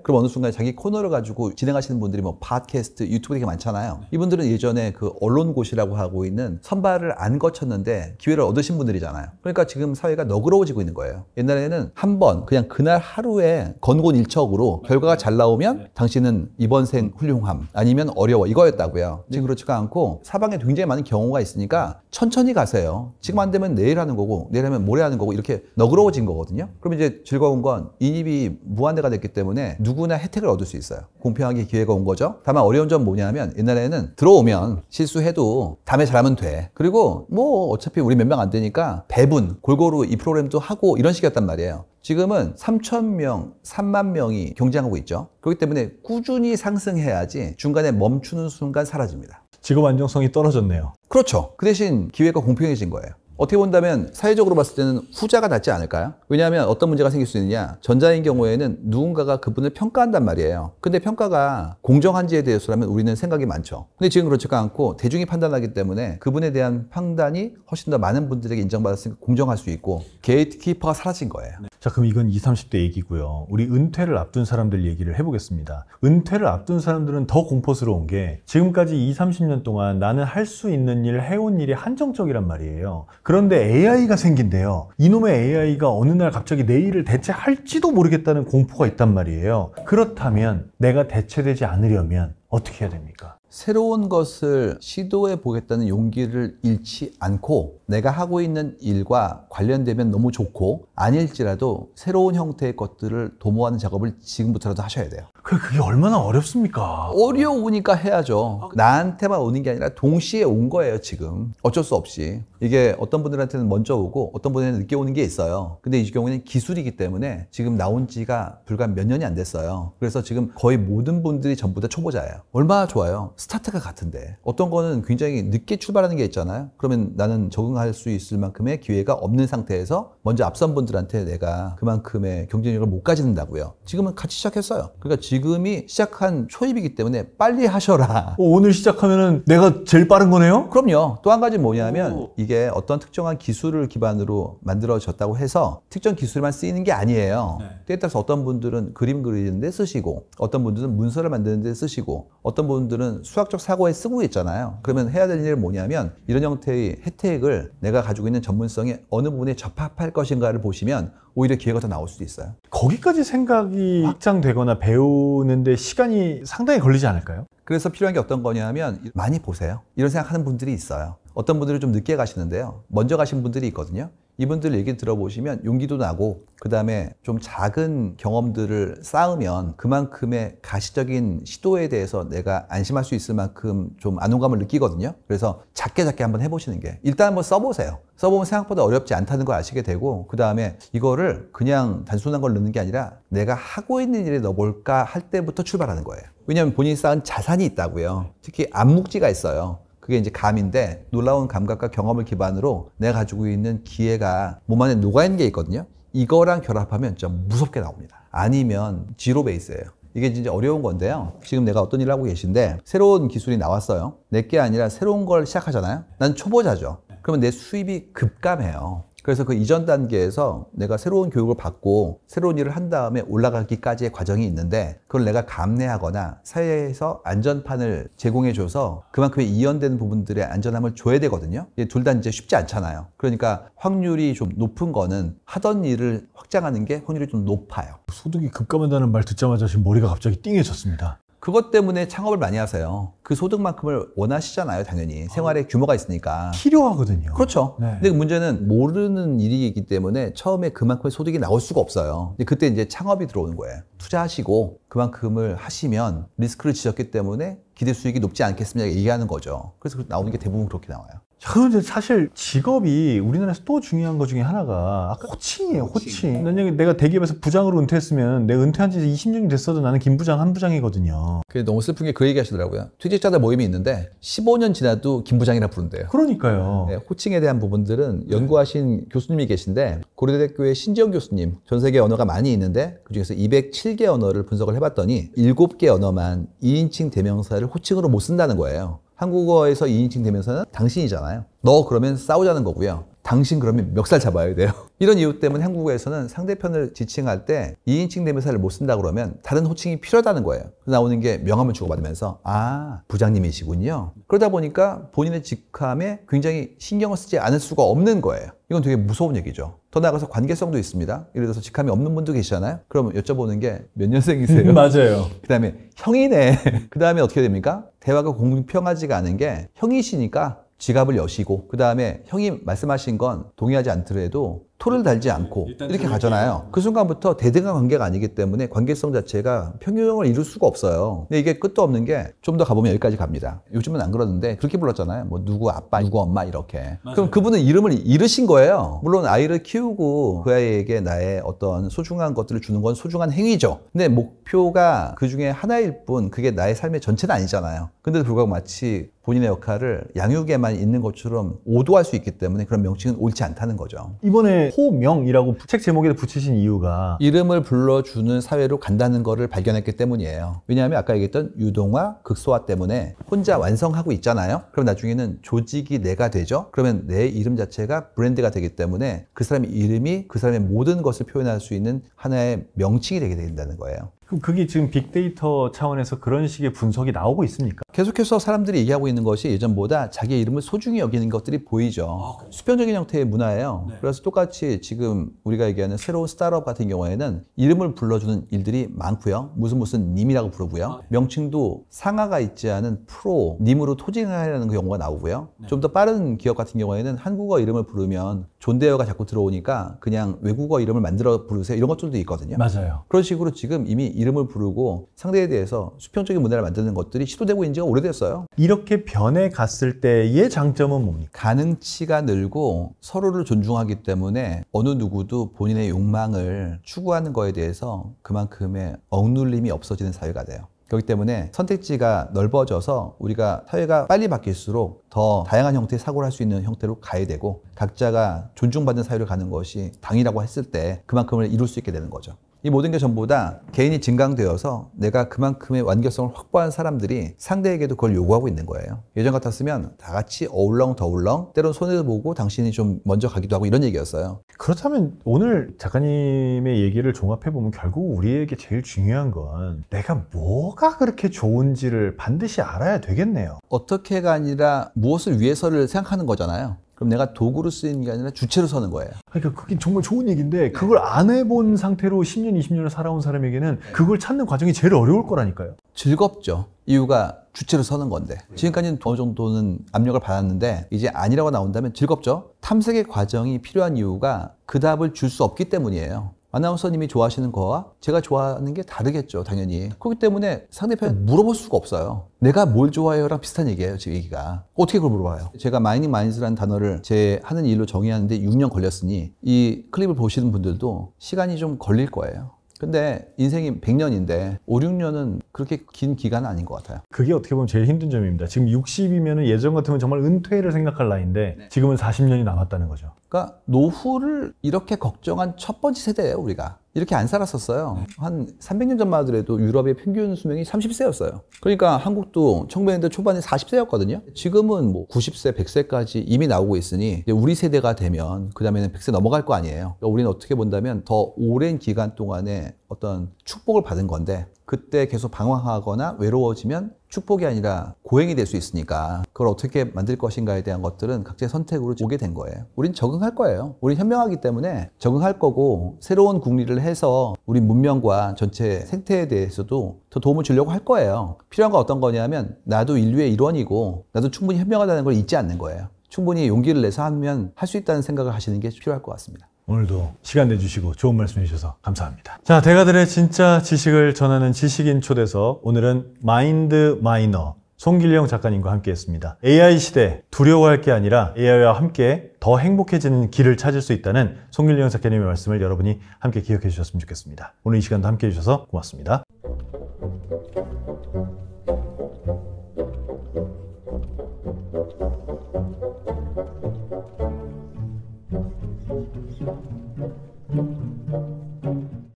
그럼 어느 순간 자기 코너를 가지고 진행하시는 분들이 뭐 팟캐스트, 유튜브 되게 많잖아요. 이분들은 예전에 그 언론고시라고 하고 있는 선발을 안 거쳤는데 기회를 얻으신 분들이잖아요. 그러니까 지금 사회가 너그러워지고 있는 거예요. 옛날에는 한 번 그냥 그날 하루에 건곤일척으로 결과가 잘 나오면 당신은 이번 생 훌륭함 아니면 어려워 이거였다고요. 지금 그렇지가 않고 사방에 굉장히 많은 경우가 있으니까 천천히 가세요. 지금 안 되면 내일 하는 거고 내일 하면 모레 하는 거고 이렇게 너그러워진 거거든요. 그럼 이제 즐거운 건 인입이 무한대가 됐기 때문에 누구나 혜택을 얻을 수 있어요. 공평하게 기회가 온 거죠. 다만 어려운 점 뭐냐면 옛날에는 들어오면 실수해도 다음에 잘하면 돼. 그리고 뭐 어차피 우리 몇 명 안 되니까 배분 골고루 이 프로그램도 하고 이런 식이었단 말이에요. 지금은 3,000명, 3만 명이 경쟁하고 있죠. 그렇기 때문에 꾸준히 상승해야지 중간에 멈추는 순간 사라집니다. 직업 안정성이 떨어졌네요. 그렇죠. 그 대신 기회가 공평해진 거예요. 어떻게 본다면 사회적으로 봤을 때는 후자가 낫지 않을까요? 왜냐하면 어떤 문제가 생길 수 있느냐. 전자인 경우에는 누군가가 그분을 평가한단 말이에요. 근데 평가가 공정한지에 대해서라면 우리는 생각이 많죠. 근데 지금 그렇지가 않고 대중이 판단하기 때문에 그분에 대한 판단이 훨씬 더 많은 분들에게 인정받았으니까 공정할 수 있고 게이트키퍼가 사라진 거예요. 자, 그럼 이건 20, 30대 얘기고요. 우리 은퇴를 앞둔 사람들 얘기를 해보겠습니다. 은퇴를 앞둔 사람들은 더 공포스러운 게 지금까지 20, 30년 동안 나는 할 수 있는 일, 해온 일이 한정적이란 말이에요. 그런데 AI가 생긴대요. 이놈의 AI가 어느 날 갑자기 내 일을 대체할지도 모르겠다는 공포가 있단 말이에요. 그렇다면 내가 대체되지 않으려면 어떻게 해야 됩니까? 새로운 것을 시도해 보겠다는 용기를 잃지 않고 내가 하고 있는 일과 관련되면 너무 좋고 아닐지라도 새로운 형태의 것들을 도모하는 작업을 지금부터라도 하셔야 돼요. 그게 얼마나 어렵습니까? 어려우니까 해야죠. 나한테만 오는 게 아니라 동시에 온 거예요, 지금. 어쩔 수 없이. 이게 어떤 분들한테는 먼저 오고 어떤 분들한테는 늦게 오는 게 있어요. 근데 이 경우에는 기술이기 때문에 지금 나온 지가 불과 몇 년이 안 됐어요. 그래서 지금 거의 모든 분들이 전부 다 초보자예요. 얼마나 좋아요. 스타트가 같은데. 어떤 거는 굉장히 늦게 출발하는 게 있잖아요. 그러면 나는 적응할 수 있을 만큼의 기회가 없는 상태에서 먼저 앞선 분들한테 내가 그만큼의 경쟁력을 못 가진다고요. 지금은 같이 시작했어요. 그러니까 지금이 시작한 초입이기 때문에 빨리 하셔라. 오늘 시작하면은 내가 제일 빠른 거네요? 그럼요. 또 한 가지 뭐냐면 이게 어떤 특정한 기술을 기반으로 만들어졌다고 해서 특정 기술만 쓰이는 게 아니에요. 때에 따라서 어떤 분들은 그림 그리는데 쓰시고 어떤 분들은 문서를 만드는데 쓰시고 어떤 분들은 수학적 사고에 쓰고 있잖아요. 그러면 해야 될 일은 뭐냐면 이런 형태의 혜택을 내가 가지고 있는 전문성에 어느 부분에 접합할 것인가를 보시면 오히려 기회가 더 나올 수도 있어요. 거기까지 생각이 확장되거나 배우는데 시간이 상당히 걸리지 않을까요? 그래서 필요한 게 어떤 거냐면 많이 보세요. 이런 생각하는 분들이 있어요. 어떤 분들은 좀 늦게 가시는데요. 먼저 가신 분들이 있거든요. 이분들 얘기 들어보시면 용기도 나고 그 다음에 좀 작은 경험들을 쌓으면 그만큼의 가시적인 시도에 대해서 내가 안심할 수 있을 만큼 좀 안정감을 느끼거든요. 그래서 작게 한번 해보시는 게 일단 한번 써보세요. 써보면 생각보다 어렵지 않다는 걸 아시게 되고 그 다음에 이거를 그냥 단순한 걸 넣는 게 아니라 내가 하고 있는 일에 넣어볼까 할 때부터 출발하는 거예요. 왜냐하면 본인이 쌓은 자산이 있다고요. 특히 암묵지가 있어요. 그게 이제 감인데 놀라운 감각과 경험을 기반으로 내가 가지고 있는 기회가 몸 안에 녹아있는 게 있거든요. 이거랑 결합하면 진짜 무섭게 나옵니다. 아니면 지로 베이스예요. 이게 진짜 어려운 건데요. 지금 내가 어떤 일을 하고 계신데 새로운 기술이 나왔어요. 내게 아니라 새로운 걸 시작하잖아요. 난 초보자죠. 그러면 내 수입이 급감해요. 그래서 그 이전 단계에서 내가 새로운 교육을 받고 새로운 일을 한 다음에 올라가기까지의 과정이 있는데 그걸 내가 감내하거나 사회에서 안전판을 제공해줘서 그만큼의 이연되는 부분들의 안전함을 줘야 되거든요. 둘 다 이제 쉽지 않잖아요. 그러니까 확률이 좀 높은 거는 하던 일을 확장하는 게 확률이 좀 높아요. 소득이 급감한다는 말 듣자마자 지금 머리가 갑자기 띵해졌습니다. 그것 때문에 창업을 많이 하세요. 그 소득만큼을 원하시잖아요, 당연히. 생활에 규모가 있으니까. 필요하거든요. 그렇죠. 네. 근데 문제는 모르는 일이기 때문에 처음에 그만큼의 소득이 나올 수가 없어요. 근데 그때 이제 창업이 들어오는 거예요. 투자하시고 그만큼을 하시면 리스크를 지셨기 때문에 기대 수익이 높지 않겠습니까? 얘기하는 거죠. 그래서 나오는 게 대부분 그렇게 나와요. 그런데 사실 직업이 우리나라에서 또 중요한 것 중에 하나가 호칭이에요, 호칭. 만약에 내가 대기업에서 부장으로 은퇴했으면 내가 은퇴한 지 20년이 됐어도 나는 김 부장, 한 부장이거든요. 그게 너무 슬픈 게 그 얘기 하시더라고요. 퇴직자들 모임이 있는데 15년 지나도 김 부장이라 부른대요. 그러니까요. 네, 호칭에 대한 부분들은 연구하신 교수님이 계신데 고려대학교의 신지영 교수님, 전 세계 언어가 많이 있는데 그중에서 207개 언어를 분석을 해봤더니 7개 언어만 2인칭 대명사를 호칭으로 못 쓴다는 거예요. 한국어에서 2인칭 대명사는 당신이잖아요. 너 그러면 싸우자는 거고요. 당신 그러면 멱살 잡아야 돼요. 이런 이유 때문에 한국어에서는 상대편을 지칭할 때 2인칭 대명사를 못 쓴다 그러면 다른 호칭이 필요하다는 거예요. 나오는 게 명함을 주고받으면서 아, 부장님이시군요. 그러다 보니까 본인의 직함에 굉장히 신경을 쓰지 않을 수가 없는 거예요. 이건 되게 무서운 얘기죠. 더 나아가서 관계성도 있습니다. 예를 들어서 직함이 없는 분도 계시잖아요. 그럼 여쭤보는 게 몇 년생이세요? 맞아요. 그 다음에 형이네. 그 다음에 어떻게 됩니까? 대화가 공평하지가 않은 게 형이시니까 지갑을 여시고 그 다음에 형이 말씀하신 건 동의하지 않더라도 토를 달지 않고 이렇게 가잖아요. 그 순간부터 대등한 관계가 아니기 때문에 관계성 자체가 평형을 이룰 수가 없어요. 근데 이게 끝도 없는 게 좀 더 가보면 여기까지 갑니다. 요즘은 안 그러는데 그렇게 불렀잖아요. 뭐 누구 아빠, 누구 엄마 이렇게. 맞아요. 그럼 그분은 이름을 잃으신 거예요. 물론 아이를 키우고 그 아이에게 나의 어떤 소중한 것들을 주는 건 소중한 행위죠. 근데 목표가 그 중에 하나일 뿐 그게 나의 삶의 전체는 아니잖아요. 근데도 불구하고 마치 본인의 역할을 양육에만 있는 것처럼 오도할 수 있기 때문에 그런 명칭은 옳지 않다는 거죠. 이번에 호명이라고 책 제목에 붙이신 이유가 이름을 불러주는 사회로 간다는 거를 발견했기 때문이에요. 왜냐하면 아까 얘기했던 유동화, 극소화 때문에 혼자 완성하고 있잖아요. 그럼 나중에는 조직이 내가 되죠. 그러면 내 이름 자체가 브랜드가 되기 때문에 그 사람의 이름이 그 사람의 모든 것을 표현할 수 있는 하나의 명칭이 되게 된다는 거예요. 그럼 그게 지금 빅데이터 차원에서 그런 식의 분석이 나오고 있습니까? 계속해서 사람들이 얘기하고 있는 것이 예전보다 자기의 이름을 소중히 여기는 것들이 보이죠. 수평적인 형태의 문화예요. 그래서 똑같이 지금 우리가 얘기하는 새로운 스타트업 같은 경우에는 이름을 불러주는 일들이 많고요. 무슨 님이라고 부르고요. 명칭도 상하가 있지 않은 프로, 님으로 토징하려는 경우가 나오고요. 좀 더 빠른 기업 같은 경우에는 한국어 이름을 부르면 존대어가 자꾸 들어오니까 그냥 외국어 이름을 만들어 부르세요. 이런 것들도 있거든요. 맞아요. 그런 식으로 지금 이미 이름을 부르고 상대에 대해서 수평적인 문화를 만드는 것들이 시도되고 있는 지가 오래됐어요. 이렇게 변해 갔을 때의 장점은 뭡니까? 가능치가 늘고 서로를 존중하기 때문에 어느 누구도 본인의 욕망을 추구하는 거에 대해서 그만큼의 억눌림이 없어지는 사회가 돼요. 그렇기 때문에 선택지가 넓어져서 우리가 사회가 빨리 바뀔수록 더 다양한 형태의 사고를 할 수 있는 형태로 가야 되고 각자가 존중받는 사회로 가는 것이 당이라고 했을 때 그만큼을 이룰 수 있게 되는 거죠. 이 모든 게 전부 다 개인이 증강되어서 내가 그만큼의 완결성을 확보한 사람들이 상대에게도 그걸 요구하고 있는 거예요. 예전 같았으면 다 같이 어울렁더울렁 때론 손해를 보고 당신이 좀 먼저 가기도 하고 이런 얘기였어요. 그렇다면 오늘 작가님의 얘기를 종합해보면 결국 우리에게 제일 중요한 건 내가 뭐가 그렇게 좋은지를 반드시 알아야 되겠네요. 어떻게가 아니라 무엇을 위해서를 생각하는 거잖아요. 그럼 내가 도구로 쓰이는 게 아니라 주체로 서는 거예요. 그러니까 그게 정말 좋은 얘기인데 그걸 안 해본 상태로 10년, 20년을 살아온 사람에게는 그걸 찾는 과정이 제일 어려울 거라니까요. 즐겁죠. 이유가 주체로 서는 건데 지금까지는 어느 정도는 압력을 받았는데 이제 아니라고 나온다면 즐겁죠. 탐색의 과정이 필요한 이유가 그 답을 줄 수 없기 때문이에요. 아나운서님이 좋아하시는 거와 제가 좋아하는 게 다르겠죠, 당연히. 그렇기 때문에 상대편 물어볼 수가 없어요. 내가 뭘 좋아해요랑 비슷한 얘기예요, 지금 얘기가. 어떻게 그걸 물어봐요? 제가 마이닝 마인즈라는 단어를 제 하는 일로 정의하는데 6년 걸렸으니 이 클립을 보시는 분들도 시간이 좀 걸릴 거예요. 근데 인생이 100년인데 5, 6년은 그렇게 긴 기간은 아닌 것 같아요. 그게 어떻게 보면 제일 힘든 점입니다. 지금 60이면 예전 같으면 정말 은퇴를 생각할 나이인데 지금은 40년이 남았다는 거죠. 그러니까 노후를 이렇게 걱정한 첫 번째 세대예요, 우리가. 이렇게 안 살았었어요. 한 300년 전만 하더라도 유럽의 평균 수명이 30세였어요. 그러니까 한국도 1900년대 초반에 40세였거든요. 지금은 뭐 90세, 100세까지 이미 나오고 있으니 이제 우리 세대가 되면 그 다음에는 100세 넘어갈 거 아니에요. 그러니까 우리는 어떻게 본다면 더 오랜 기간 동안에 어떤 축복을 받은 건데 그때 계속 방황하거나 외로워지면 축복이 아니라 고행이 될 수 있으니까 그걸 어떻게 만들 것인가에 대한 것들은 각자의 선택으로 오게 된 거예요. 우린 적응할 거예요. 우린 현명하기 때문에 적응할 거고 새로운 국리를 해서 우리 문명과 전체 생태에 대해서도 더 도움을 주려고 할 거예요. 필요한 건 어떤 거냐면 나도 인류의 일원이고 나도 충분히 현명하다는 걸 잊지 않는 거예요. 충분히 용기를 내서 하면 할 수 있다는 생각을 하시는 게 필요할 것 같습니다. 오늘도 시간 내주시고 좋은 말씀 해주셔서 감사합니다. 자, 대가들의 진짜 지식을 전하는 지식인 초대석, 오늘은 마인드 마이너 송길령 작가님과 함께했습니다. AI 시대 두려워할 게 아니라 AI와 함께 더 행복해지는 길을 찾을 수 있다는 송길령 작가님의 말씀을 여러분이 함께 기억해 주셨으면 좋겠습니다. 오늘 이 시간도 함께해 주셔서 고맙습니다.